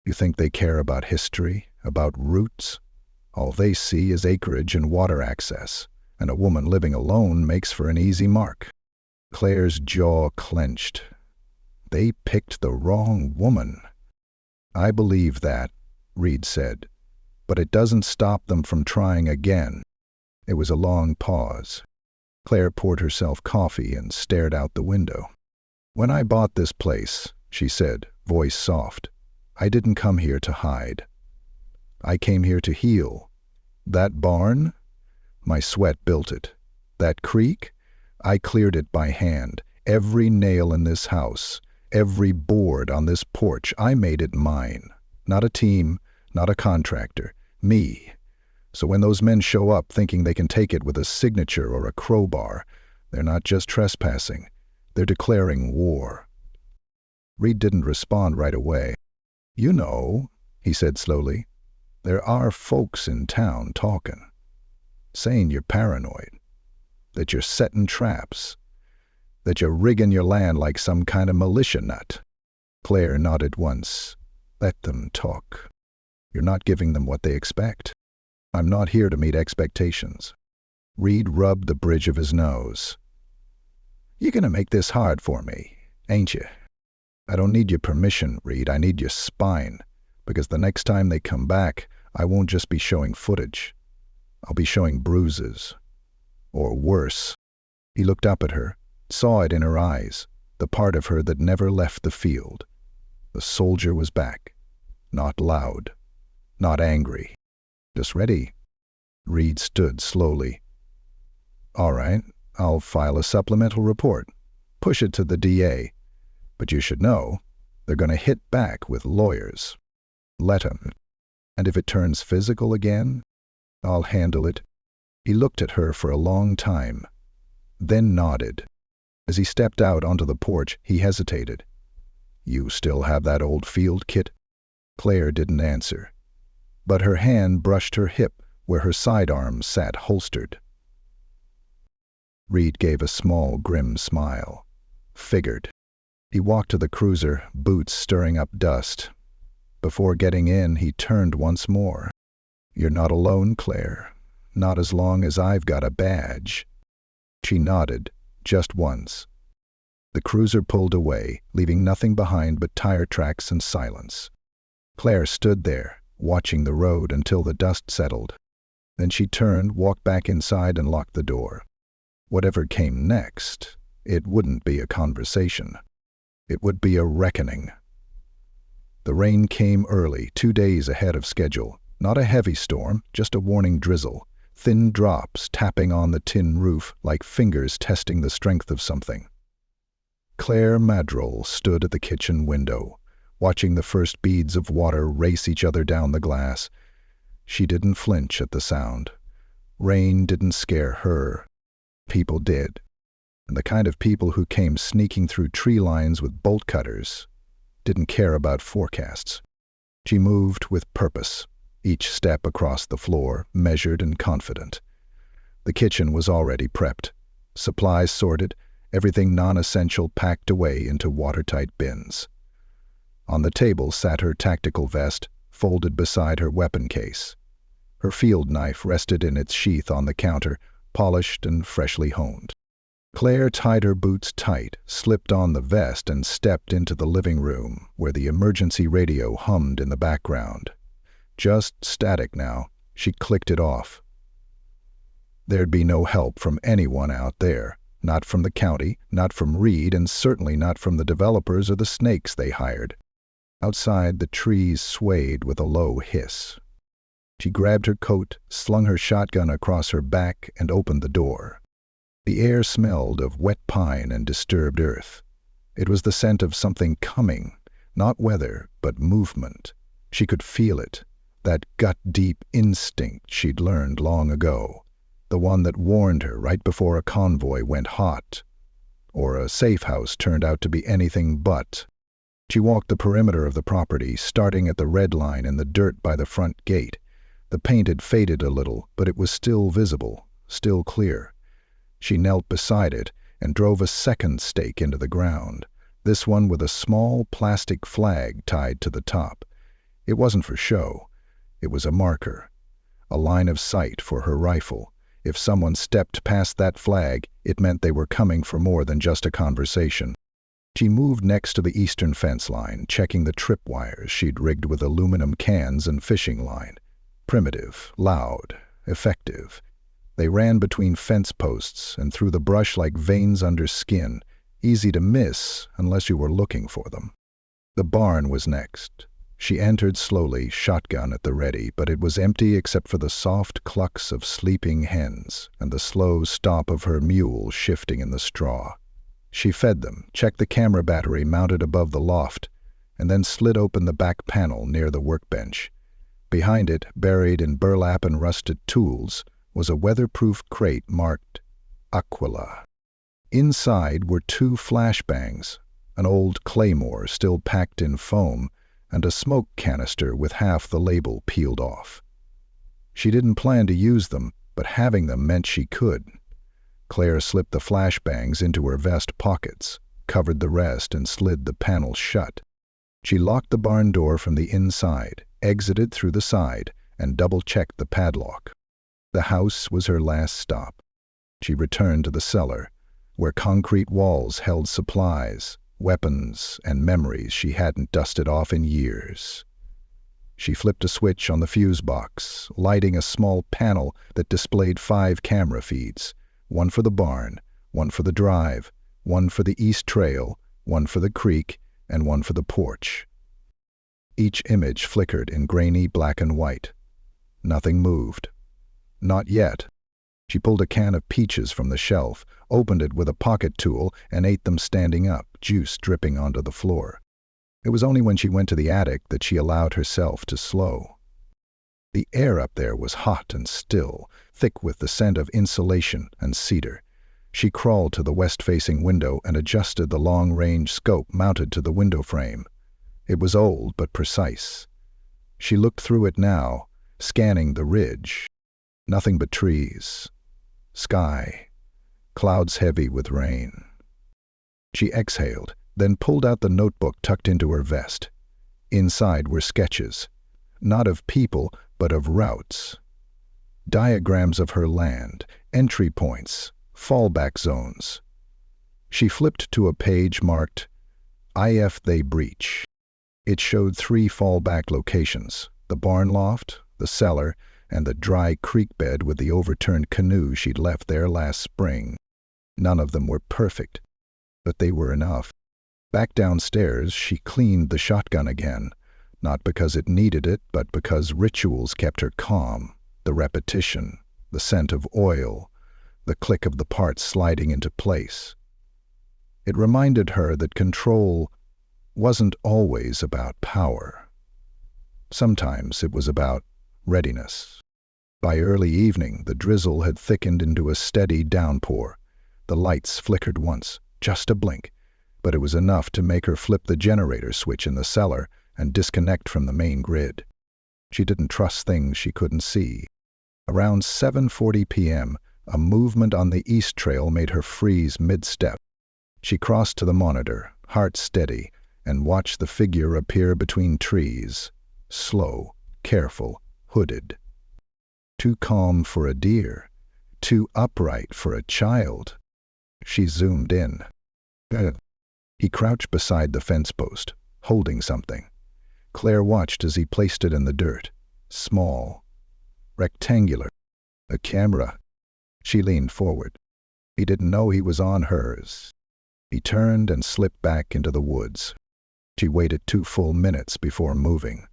A: You think they care about history, about roots? All they see is acreage and water access, and a woman living alone makes for an easy mark." Claire's jaw clenched. "They picked the wrong woman." "I believe that," Reed said, "but it doesn't stop them from trying again." It was a long pause. Claire poured herself coffee and stared out the window. "When I bought this place," she said, voice soft, "I didn't come here to hide. I came here to heal. That barn? My sweat built it. That creek? I cleared it by hand. Every nail in this house, every board on this porch, I made it mine. Not a team, not a contractor. Me. So when those men show up thinking they can take it with a signature or a crowbar, they're not just trespassing. They're declaring war." Reed didn't respond right away. "You know," he said slowly, "there are folks in town talking, saying you're paranoid, that you're setting traps, that you're rigging your land like some kind of militia nut." Claire nodded once. "Let them talk. You're not giving them what they expect. I'm not here to meet expectations." Reed rubbed the bridge of his nose. "You're gonna make this hard for me, ain't you?" "I don't need your permission, Reed. I need your spine. Because the next time they come back, I won't just be showing footage. I'll be showing bruises. Or worse." He looked up at her, saw it in her eyes, the part of her that never left the field. The soldier was back. Not loud. Not angry. Just ready. Reed stood slowly. "All right, I'll file a supplemental report. Push it to the DA. But you should know, they're going to hit back with lawyers. Let 'em. And if it turns physical again, I'll handle it." He looked at her for a long time, then nodded. As he stepped out onto the porch, he hesitated. "You still have that old field kit?" Claire didn't answer, but her hand brushed her hip where her sidearm sat holstered. Reed gave a small, grim smile. Figured. He walked to the cruiser, boots stirring up dust. Before getting in, he turned once more. "You're not alone, Claire. Not as long as I've got a badge." She nodded, just once. The cruiser pulled away, leaving nothing behind but tire tracks and silence. Claire stood there, watching the road until the dust settled. Then she turned, walked back inside, and locked the door. Whatever came next, it wouldn't be a conversation. It would be a reckoning. The rain came early, 2 days ahead of schedule. Not a heavy storm, just a warning drizzle. Thin drops tapping on the tin roof like fingers testing the strength of something. Claire Maddrell stood at the kitchen window, watching the first beads of water race each other down the glass. She didn't flinch at the sound. Rain didn't scare her. People did. And the kind of people who came sneaking through tree lines with bolt cutters didn't care about forecasts. She moved with purpose, each step across the floor measured and confident. The kitchen was already prepped, supplies sorted, everything non-essential packed away into watertight bins. On the table sat her tactical vest, folded beside her weapon case. Her field knife rested in its sheath on the counter, polished and freshly honed. Claire tied her boots tight, slipped on the vest, and stepped into the living room, where the emergency radio hummed in the background. Just static now. She clicked it off. There'd be no help from anyone out there. Not from the county, not from Reed, and certainly not from the developers or the snakes they hired. Outside, the trees swayed with a low hiss. She grabbed her coat, slung her shotgun across her back, and opened the door. The air smelled of wet pine and disturbed earth. It was the scent of something coming, not weather, but movement. She could feel it, that gut-deep instinct she'd learned long ago, the one that warned her right before a convoy went hot, or a safe house turned out to be anything but. She walked the perimeter of the property, starting at the red line in the dirt by the front gate. The paint had faded a little, but it was still visible, still clear. She knelt beside it and drove a second stake into the ground, this one with a small plastic flag tied to the top. It wasn't for show. It was a marker, a line of sight for her rifle. If someone stepped past that flag, it meant they were coming for more than just a conversation. She moved next to the eastern fence line, checking the tripwires she'd rigged with aluminum cans and fishing line. Primitive, loud, effective. They ran between fence posts and through the brush like veins under skin, easy to miss unless you were looking for them. The barn was next. She entered slowly, shotgun at the ready, but it was empty except for the soft clucks of sleeping hens and the slow stop of her mule shifting in the straw. She fed them, checked the camera battery mounted above the loft, and then slid open the back panel near the workbench. Behind it, buried in burlap and rusted tools, was a weatherproof crate marked Aquila. Inside were 2 flashbangs, an old claymore still packed in foam, and a smoke canister with half the label peeled off. She didn't plan to use them, but having them meant she could. Claire slipped the flashbangs into her vest pockets, covered the rest, and slid the panel shut. She locked the barn door from the inside, exited through the side, and double-checked the padlock. The house was her last stop. She returned to the cellar, where concrete walls held supplies, weapons, and memories she hadn't dusted off in years. She flipped a switch on the fuse box, lighting a small panel that displayed 5 camera feeds, one for the barn, one for the drive, one for the east trail, one for the creek, and one for the porch. Each image flickered in grainy black and white. Nothing moved. Not yet. She pulled a can of peaches from the shelf, opened it with a pocket tool, and ate them standing up, juice dripping onto the floor. It was only when she went to the attic that she allowed herself to slow. The air up there was hot and still, thick with the scent of insulation and cedar. She crawled to the west-facing window and adjusted the long-range scope mounted to the window frame. It was old but precise. She looked through it now, scanning the ridge. Nothing but trees. Sky. Clouds heavy with rain. She exhaled, then pulled out the notebook tucked into her vest. Inside were sketches, not of people, but of routes. Diagrams of her land, entry points, fallback zones. She flipped to a page marked, "If they breach." It showed 3 fallback locations, the barn loft, the cellar, and the dry creek bed with the overturned canoe she'd left there last spring. None of them were perfect, but they were enough. Back downstairs, she cleaned the shotgun again, not because it needed it, but because rituals kept her calm. The repetition, the scent of oil, the click of the parts sliding into place. It reminded her that control wasn't always about power. Sometimes it was about readiness. By early evening, the drizzle had thickened into a steady downpour. The lights flickered once, just a blink, but it was enough to make her flip the generator switch in the cellar and disconnect from the main grid. She didn't trust things she couldn't see. Around 7:40 p.m., a movement on the east trail made her freeze mid-step. She crossed to the monitor, heart steady, and watched the figure appear between trees. Slow, careful, hooded. Too calm for a deer, too upright for a child. She zoomed in. He crouched beside the fence post, holding something. Claire watched as he placed it in the dirt. Small, rectangular, a camera. She leaned forward. He didn't know he was on hers. He turned and slipped back into the woods. She waited 2 full minutes before moving.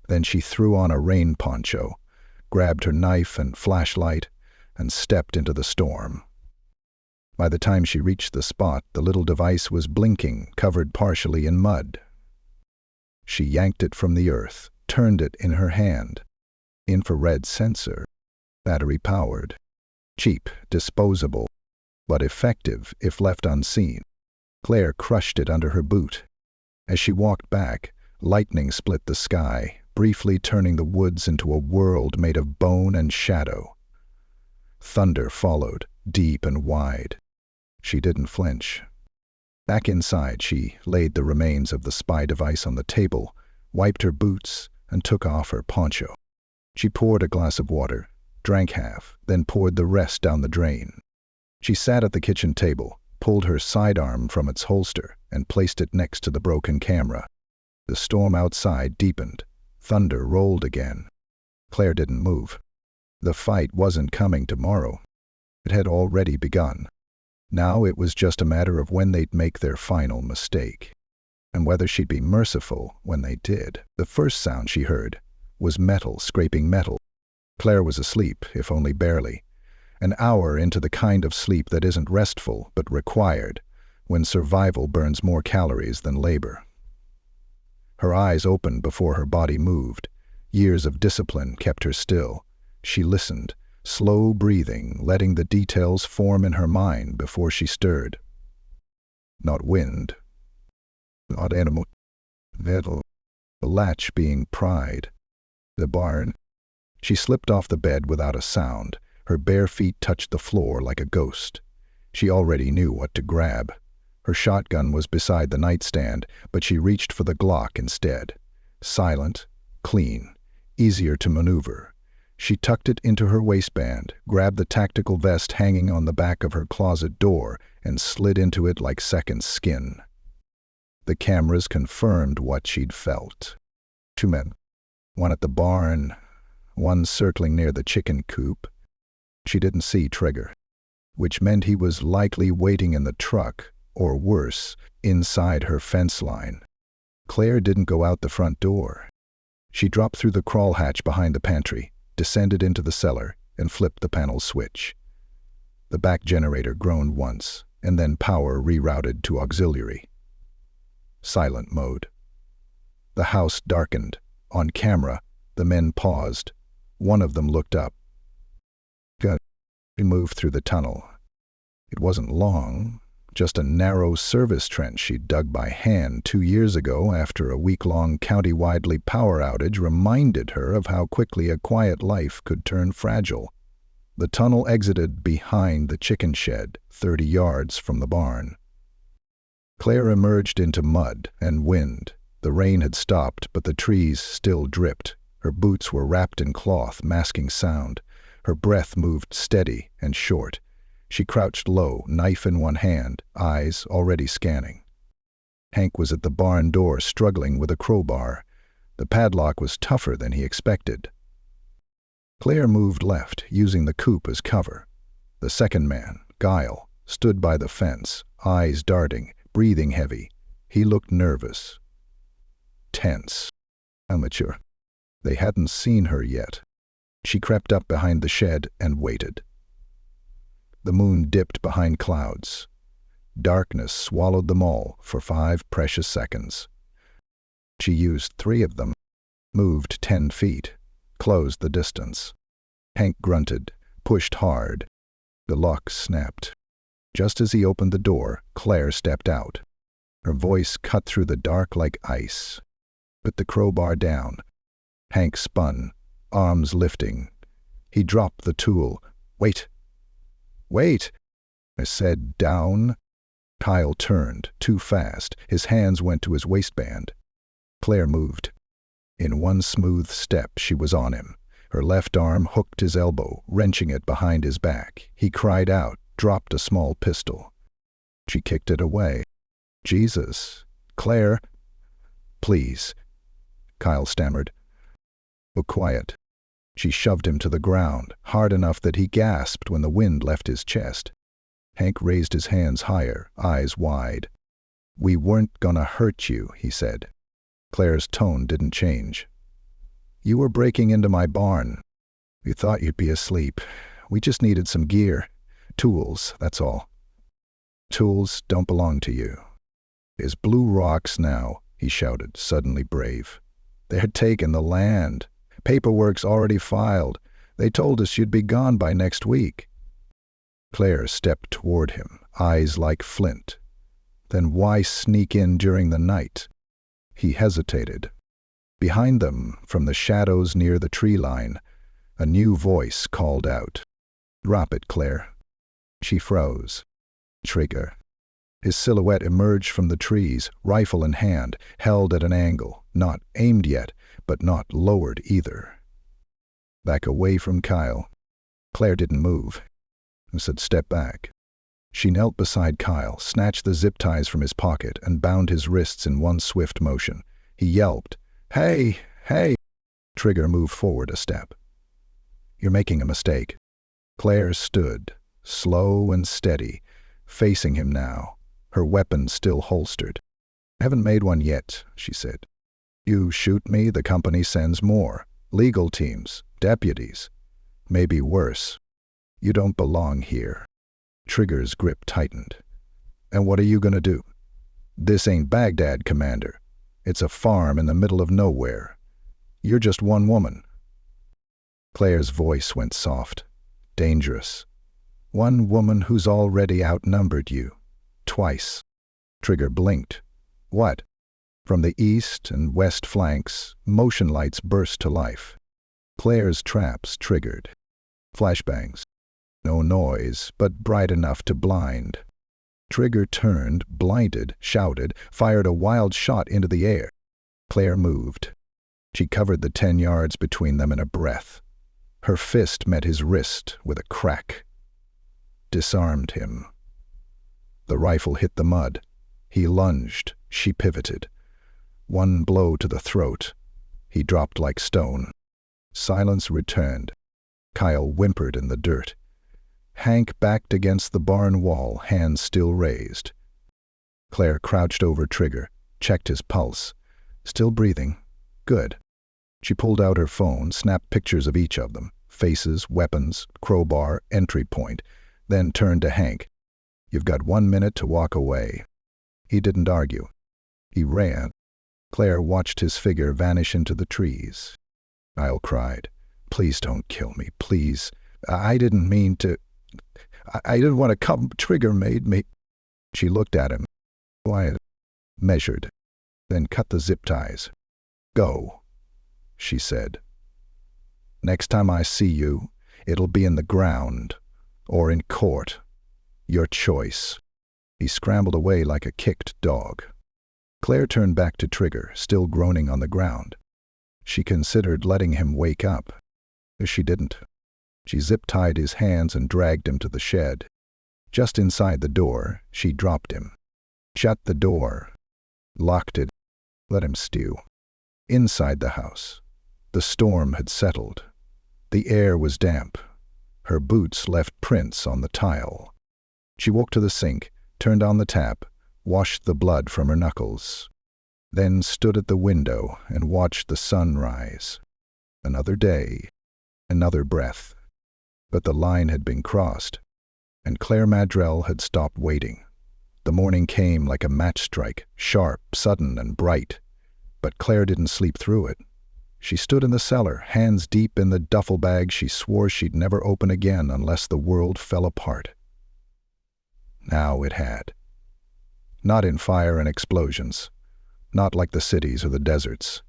A: Then she threw on a rain poncho, grabbed her knife and flashlight, and stepped into the storm. By the time she reached the spot, the little device was blinking, covered partially in mud. She yanked it from the earth, turned it in her hand. Infrared sensor, battery-powered. Cheap, disposable, but effective if left unseen. Claire crushed it under her boot. As she walked back, lightning split the sky, briefly turning the woods into a world made of bone and shadow. Thunder followed, deep and wide. She didn't flinch. Back inside, she laid the remains of the spy device on the table, wiped her boots, and took off her poncho. She poured a glass of water, drank half, then poured the rest down the drain. She sat at the kitchen table, pulled her sidearm from its holster, and placed it next to the broken camera. The storm outside deepened. Thunder rolled again. Claire didn't move. The fight wasn't coming tomorrow. It had already begun. Now it was just a matter of when they'd make their final mistake, and whether she'd be merciful when they did. The first sound she heard was metal scraping metal. Claire was asleep, if only barely, an hour into the kind of sleep that isn't restful but required, when survival burns more calories than labor. Her eyes opened before her body moved. Years of discipline kept her still. She listened, slow breathing, letting the details form in her mind before she stirred. Not wind. Not animal. Metal. The latch being pried. The barn. She slipped off the bed without a sound. Her bare feet touched the floor like a ghost. She already knew what to grab. Her shotgun was beside the nightstand, but she reached for the Glock instead. Silent, clean, easier to maneuver. She tucked it into her waistband, grabbed the tactical vest hanging on the back of her closet door, and slid into it like second skin. The cameras confirmed what she'd felt. 2 men. One at the barn, one circling near the chicken coop. She didn't see Trigger, which meant he was likely waiting in the truck, or worse, inside her fence line. Claire didn't go out the front door. She dropped through the crawl hatch behind the pantry, descended into the cellar, and flipped the panel switch. The back generator groaned once, and then power rerouted to auxiliary. Silent mode. The house darkened. On camera, the men paused. One of them looked up. She moved through the tunnel. It wasn't long, just a narrow service trench she'd dug by hand 2 years ago after a week-long county-widely power outage reminded her of how quickly a quiet life could turn fragile. The tunnel exited behind the chicken shed, 30 yards from the barn. Claire emerged into mud and wind. The rain had stopped, but the trees still dripped. Her boots were wrapped in cloth, masking sound. Her breath moved steady and short. She crouched low, knife in one hand, eyes already scanning. Hank was at the barn door, struggling with a crowbar. The padlock was tougher than he expected. Claire moved left, using the coop as cover. The second man, Guile, stood by the fence, eyes darting, breathing heavy. He looked nervous. Tense. Amateur. They hadn't seen her yet. She crept up behind the shed and waited. The moon dipped behind clouds. Darkness swallowed them all for 5 precious seconds. She used 3 of them, moved 10 feet, closed the distance. Hank grunted, pushed hard. The lock snapped. Just as he opened the door, Claire stepped out. Her voice cut through the dark like ice. Put the crowbar down. Hank spun, arms lifting. He dropped the tool. Wait. Wait! I said, down. Kyle turned, too fast. His hands went to his waistband. Claire moved. In one smooth step, she was on him. Her left arm hooked his elbow, wrenching it behind his back. He cried out, dropped a small pistol. She kicked it away. Jesus. Claire. Please. Kyle stammered. Oh, quiet. She shoved him to the ground, hard enough that he gasped when the wind left his chest. Hank raised his hands higher, eyes wide. We weren't gonna hurt you, he said. Claire's tone didn't change. You were breaking into my barn. We thought you'd be asleep. We just needed some gear. Tools, that's all. Tools don't belong to you. There's blue rocks now, he shouted, suddenly brave. They had taken the land. Paperwork's already filed. They told us you'd be gone by next week. Claire stepped toward him, eyes like flint. Then why sneak in during the night? He hesitated. Behind them, from the shadows near the tree line, a new voice called out. Drop it, Claire. She froze. Trigger. His silhouette emerged from the trees, rifle in hand, held at an angle, not aimed yet, but not lowered either. Back away from Kyle. Claire didn't move. He said, step back. She knelt beside Kyle, snatched the zip ties from his pocket, and bound his wrists in one swift motion. He yelped, Hey, hey! Trigger moved forward a step. You're making a mistake. Claire stood, slow and steady, facing him now, her weapon still holstered. I haven't made one yet, she said. You shoot me, the company sends more. Legal teams, deputies. Maybe worse. You don't belong here. Trigger's grip tightened. And what are you gonna do? This ain't Baghdad, Commander. It's a farm in the middle of nowhere. You're just one woman. Claire's voice went soft, dangerous. One woman who's already outnumbered you. Twice. Trigger blinked. What? From the east and west flanks, motion lights burst to life. Claire's traps triggered. Flashbangs. No noise, but bright enough to blind. Trigger turned, blinded, shouted, fired a wild shot into the air. Claire moved. She covered the 10 yards between them in a breath. Her fist met his wrist with a crack. Disarmed him. The rifle hit the mud. He lunged. She pivoted. One blow to the throat. He dropped like stone. Silence returned. Kyle whimpered in the dirt. Hank backed against the barn wall, hands still raised. Claire crouched over Trigger, checked his pulse. Still breathing. Good. She pulled out her phone, snapped pictures of each of them, faces, weapons, crowbar, entry point, then turned to Hank. You've got 1 minute to walk away. He didn't argue. He ran. Claire watched his figure vanish into the trees. Kyle cried, Please don't kill me, please. I didn't mean to. I didn't want to come. Trigger made me. She looked at him, quiet, measured, then cut the zip ties. Go, she said. Next time I see you, it'll be in the ground or in court. Your choice. He scrambled away like a kicked dog. Claire turned back to Trigger, still groaning on the ground. She considered letting him wake up. She didn't. She zip-tied his hands and dragged him to the shed. Just inside the door, she dropped him. Shut the door. Locked it. Let him stew. Inside the house, the storm had settled. The air was damp. Her boots left prints on the tile. She walked to the sink, turned on the tap, washed the blood from her knuckles, then stood at the window and watched the sun rise. Another day, another breath. But the line had been crossed, and Claire Maddrell had stopped waiting. The morning came like a match strike, sharp, sudden, and bright. But Claire didn't sleep through it. She stood in the cellar, hands deep in the duffel bag she swore she'd never open again unless the world fell apart. Now it had. Not in fire and explosions, not like the cities or the deserts,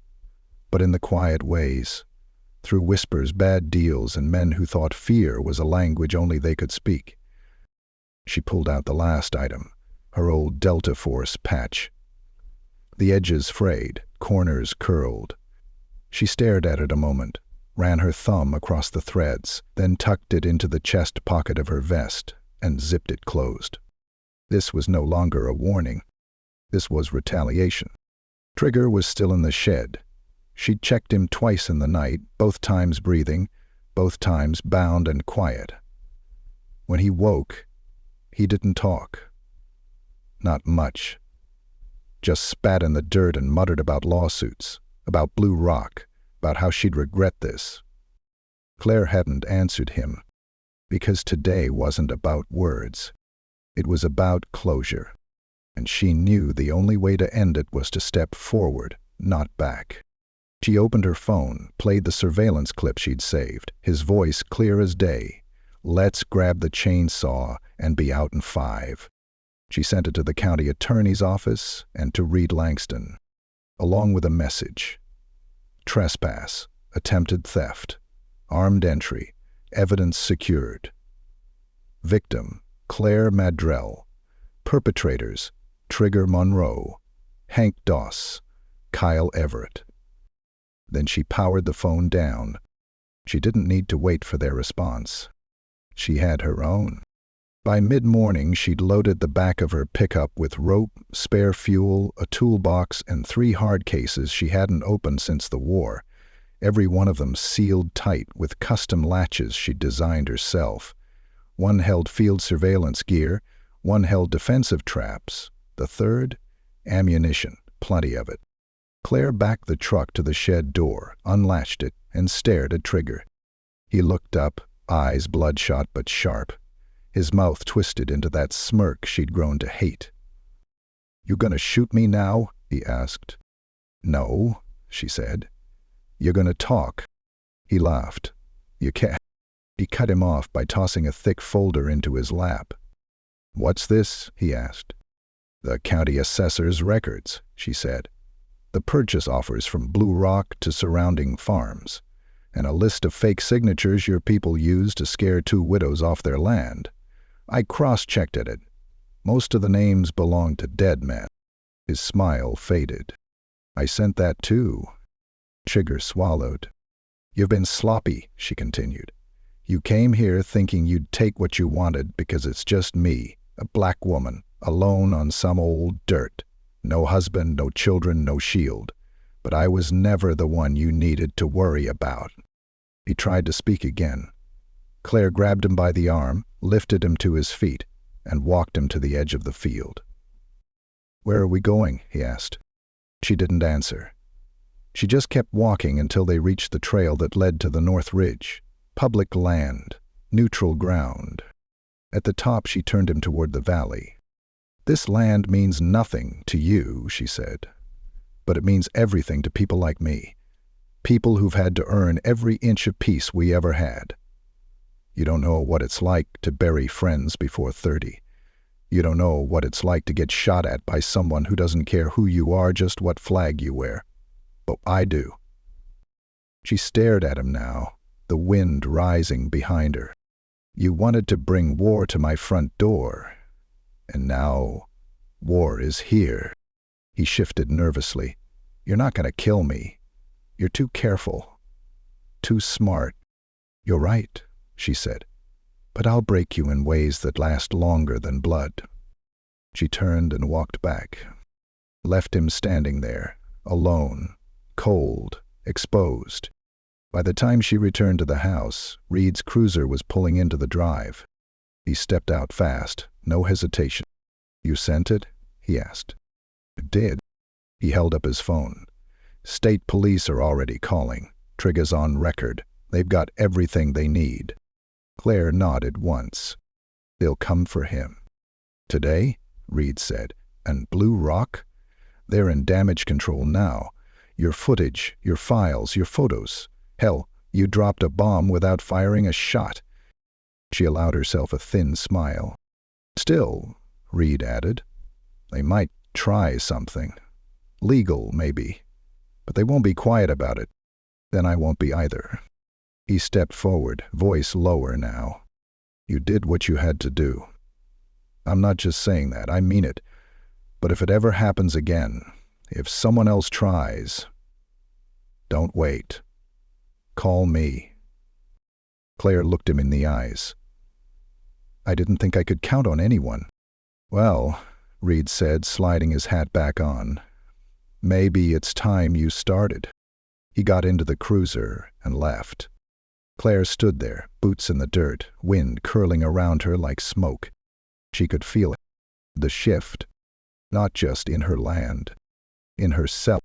A: but in the quiet ways, through whispers, bad deals, and men who thought fear was a language only they could speak. She pulled out the last item, her old Delta Force patch. The edges frayed, corners curled. She stared at it a moment, ran her thumb across the threads, then tucked it into the chest pocket of her vest and zipped it closed. This was no longer a warning. This was retaliation. Trigger was still in the shed. She'd checked him twice in the night, both times breathing, both times bound and quiet. When he woke, he didn't talk. Not much. Just spat in the dirt and muttered about lawsuits, about Blue Rock, about how she'd regret this. Claire hadn't answered him, because today wasn't about words. It was about closure, and she knew the only way to end it was to step forward, not back. She opened her phone, played the surveillance clip she'd saved, his voice clear as day. "Let's grab the chainsaw and be out in 5. She sent it to the county attorney's office and to Reed Langston, along with a message. Trespass, attempted theft, armed entry, evidence secured. Victim, Claire Maddrell. Perpetrators, Trigger Monroe, Hank Doss, Kyle Everett. Then she powered the phone down. She didn't need to wait for their response. She had her own. By mid-morning, she'd loaded the back of her pickup with rope, spare fuel, a toolbox, and 3 hard cases she hadn't opened since the war, every one of them sealed tight with custom latches she'd designed herself. One held field surveillance gear, one held defensive traps, the third, ammunition, plenty of it. Claire backed the truck to the shed door, unlatched it, and stared at Trigger. He looked up, eyes bloodshot but sharp. His mouth twisted into that smirk she'd grown to hate. "You gonna shoot me now?" he asked. "No," she said. "You're gonna talk." He laughed. "You can't." He cut him off by tossing a thick folder into his lap. "What's this?" he asked. "The county assessor's records," she said. "The purchase offers from Blue Rock to surrounding farms, and a list of fake signatures your people used to scare 2 widows off their land. I cross-checked at it. Most of the names belong to dead men." His smile faded. "I sent that too." Trigger swallowed. "You've been sloppy," she continued. "You came here thinking you'd take what you wanted because it's just me, a black woman, alone on some old dirt. No husband, no children, no shield. But I was never the one you needed to worry about." He tried to speak again. Claire grabbed him by the arm, lifted him to his feet, and walked him to the edge of the field. "Where are we going?" he asked. She didn't answer. She just kept walking until they reached the trail that led to the North Ridge. Public land, neutral ground. At the top, she turned him toward the valley. "This land means nothing to you," she said, "but it means everything to people like me. People who've had to earn every inch of peace we ever had. You don't know what it's like to bury friends before 30. You don't know what it's like to get shot at by someone who doesn't care who you are, just what flag you wear. But I do." She stared at him now, the wind rising behind her. "You wanted to bring war to my front door, and now war is here." He shifted nervously. "You're not going to kill me. You're too careful, too smart." "You're right," she said, "but I'll break you in ways that last longer than blood." She turned and walked back, left him standing there, alone, cold, exposed. By the time she returned to the house, Reed's cruiser was pulling into the drive. He stepped out fast, no hesitation. "You sent it?" he asked. "It did." He held up his phone. "State police are already calling. Trigger's on record. They've got everything they need." Claire nodded once. "They'll come for him." "Today?" Reed said. "And Blue Rock? They're in damage control now. Your footage, your files, your photos. Hell, you dropped a bomb without firing a shot. She allowed herself a thin smile. Still, Reed added, they might try something. Legal, maybe. But they won't be quiet about it. Then I won't be either. He stepped forward, voice lower now. You did what you had to do. I'm not just saying that, I mean it. But if it ever happens again, if someone else tries, don't wait. Call me. Claire looked him in the eyes. I didn't think I could count on anyone. Well, Reed said, sliding his hat back on, maybe it's time you started. He got into the cruiser and left. Claire stood there, boots in the dirt, wind curling around her like smoke. She could feel it, the shift, not just in her land, in herself.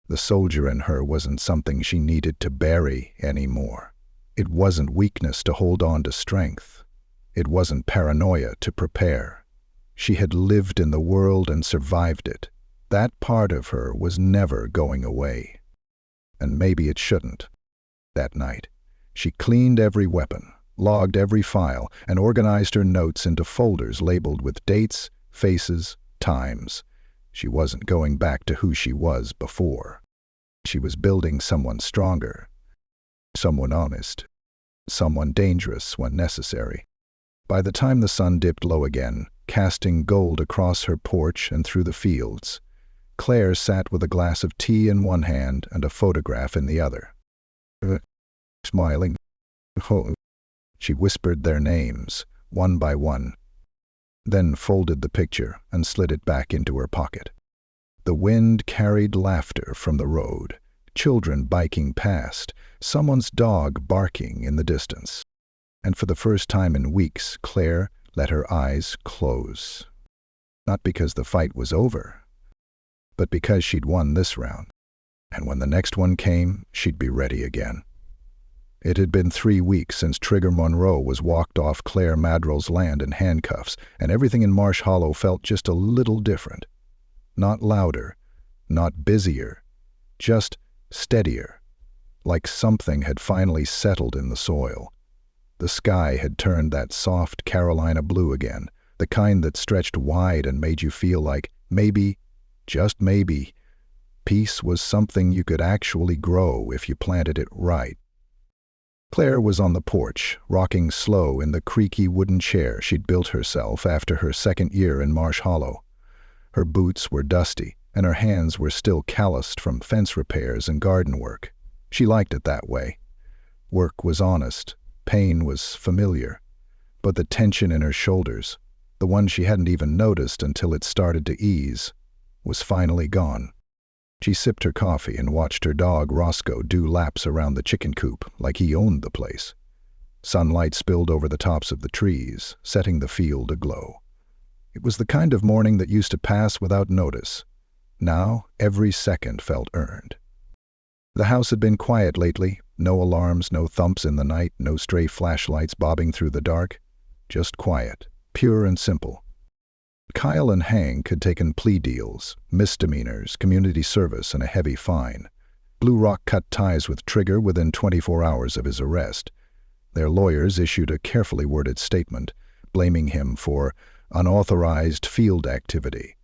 A: The soldier in her wasn't something she needed to bury anymore. It wasn't weakness to hold on to strength. It wasn't paranoia to prepare. She had lived in the world and survived it. That part of her was never going away. And maybe it shouldn't. That night, she cleaned every weapon, logged every file, and organized her notes into folders labeled with dates, faces, times. She wasn't going back to who she was before. She was building someone stronger, someone honest, someone dangerous when necessary. By the time the sun dipped low again, casting gold across her porch and through the fields, Claire sat with a glass of tea in one hand and a photograph in the other. Smiling, she whispered their names, one by one, then folded the picture and slid it back into her pocket. The wind carried laughter from the road, children biking past, someone's dog barking in the distance. And for the first time in weeks, Claire let her eyes close. Not because the fight was over, but because she'd won this round. And when the next one came, she'd be ready again. It had been 3 weeks since Trigger Monroe was walked off Claire Maddrell's land in handcuffs, and everything in Marsh Hollow felt just a little different. Not louder, not busier, just steadier, like something had finally settled in the soil. The sky had turned that soft Carolina blue again, the kind that stretched wide and made you feel like maybe, just maybe, peace was something you could actually grow if you planted it right. Claire was on the porch, rocking slow in the creaky wooden chair she'd built herself after her second year in Marsh Hollow. Her boots were dusty, and her hands were still calloused from fence repairs and garden work. She liked it that way. Work was honest, pain was familiar, but the tension in her shoulders, the one she hadn't even noticed until it started to ease, was finally gone. She sipped her coffee and watched her dog Roscoe do laps around the chicken coop like he owned the place. Sunlight spilled over the tops of the trees, setting the field aglow. It was the kind of morning that used to pass without notice. Now, every second felt earned. The house had been quiet lately, no alarms, no thumps in the night, no stray flashlights bobbing through the dark. Just quiet, pure and simple. Kyle and Hank had taken plea deals, misdemeanors, community service, and a heavy fine. Blue Rock cut ties with Trigger within 24 hours of his arrest. Their lawyers issued a carefully worded statement, blaming him for unauthorized field activity.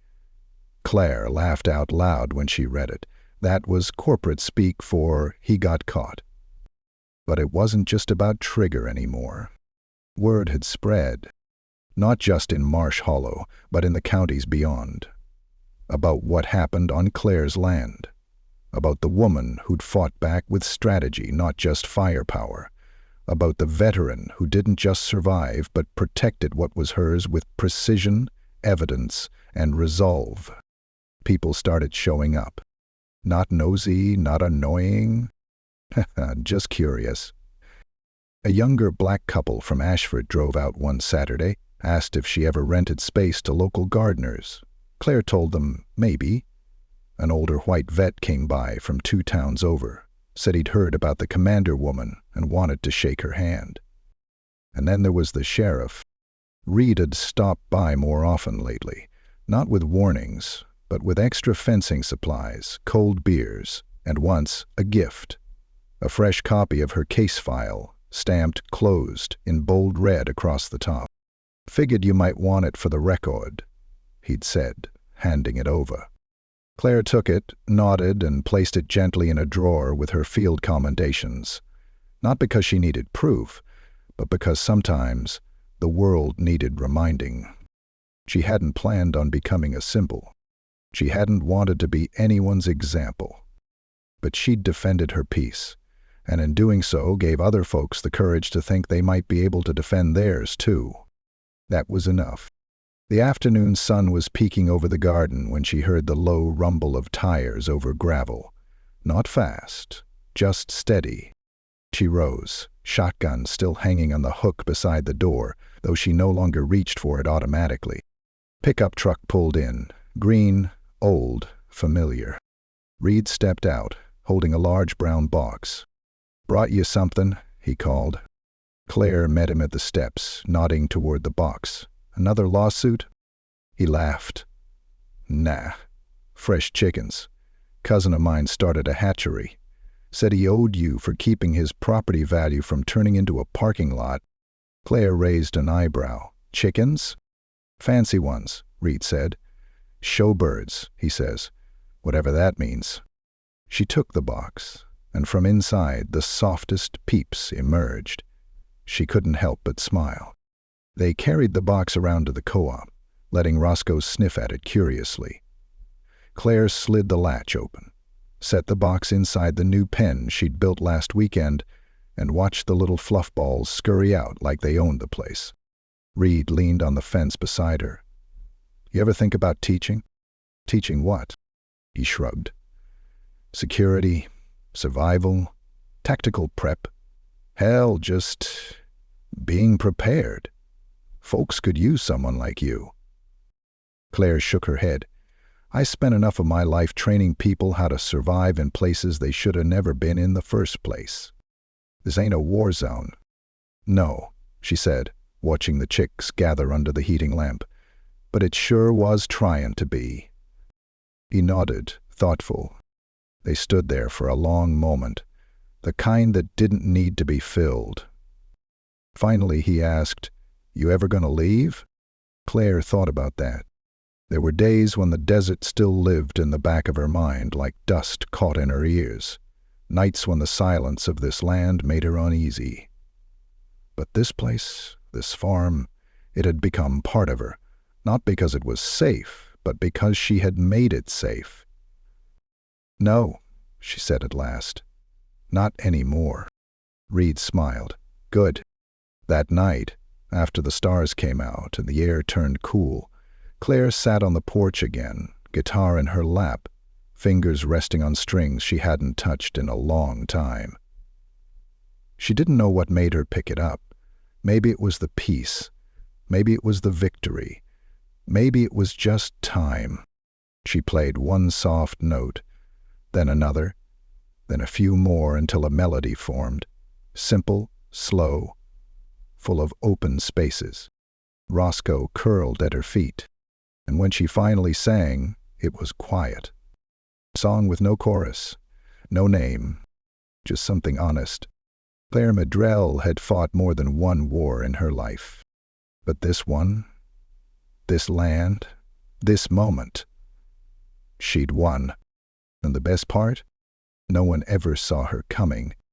A: Claire laughed out loud when she read it. That was corporate speak for he got caught. But it wasn't just about Trigger anymore. Word had spread, not just in Marsh Hollow, but in the counties beyond, about what happened on Claire's land, about the woman who'd fought back with strategy, not just firepower, about the veteran who didn't just survive but protected what was hers with precision, evidence, and resolve. People started showing up. Not nosy, not annoying, just curious. A younger black couple from Ashford drove out one Saturday, asked if she ever rented space to local gardeners. Claire told them maybe. An older white vet came by from 2 towns over, said he'd heard about the commander woman and wanted to shake her hand. And then there was the sheriff. Reed had stopped by more often lately, not with warnings, but with extra fencing supplies, cold beers, and once a gift, a fresh copy of her case file, stamped closed in bold red across the top. "Figured you might want it for the record," he'd said, handing it over. Claire took it, nodded, and placed it gently in a drawer with her field commendations. Not because she needed proof, but because sometimes the world needed reminding. She hadn't planned on becoming a symbol. She hadn't wanted to be anyone's example. But she'd defended her peace, and in doing so gave other folks the courage to think they might be able to defend theirs too. That was enough. The afternoon sun was peeking over the garden when she heard the low rumble of tires over gravel. Not fast, just steady. She rose, shotgun still hanging on the hook beside the door, though she no longer reached for it automatically. Pickup truck pulled in, green, old, familiar. Reed stepped out, holding a large brown box. "Brought you something," he called. Claire met him at the steps, nodding toward the box. "Another lawsuit?" He laughed. "Nah. Fresh chickens. Cousin of mine started a hatchery. Said he owed you for keeping his property value from turning into a parking lot." Claire raised an eyebrow. "Chickens?" "Fancy ones," Reed said. "Showbirds," he says. Whatever that means. She took the box, and from inside the softest peeps emerged. She couldn't help but smile. They carried the box around to the co-op, letting Roscoe sniff at it curiously. Claire slid the latch open, set the box inside the new pen she'd built last weekend, and watched the little fluff balls scurry out like they owned the place. Reed leaned on the fence beside her. "You ever think about teaching?" "Teaching what?" He shrugged. "Security, survival, tactical prep. Hell, just being prepared. Folks could use someone like you." Claire shook her head. "I spent enough of my life training people how to survive in places they should have never been in the first place. This ain't a war zone." "No," she said, watching the chicks gather under the heating lamp. "But it sure was trying to be." He nodded, thoughtful. They stood there for a long moment, the kind that didn't need to be filled. Finally he asked, "You ever gonna leave?" Claire thought about that. There were days when the desert still lived in the back of her mind like dust caught in her ears, nights when the silence of this land made her uneasy. But this place, this farm, it had become part of her, not because it was safe, but because she had made it safe. "No," she said at last. "Not anymore." Reed smiled. "Good." That night, after the stars came out and the air turned cool, Claire sat on the porch again, guitar in her lap, fingers resting on strings she hadn't touched in a long time. She didn't know what made her pick it up. Maybe it was the peace. Maybe it was the victory. Maybe it was just time. She played one soft note, then another, then a few more until a melody formed, simple, slow, full of open spaces. Roscoe curled at her feet, and when she finally sang, it was quiet. A song with no chorus, no name, just something honest. Claire Maddrell had fought more than one war in her life. But this one, this land, this moment, she'd won. And the best part? No one ever saw her coming.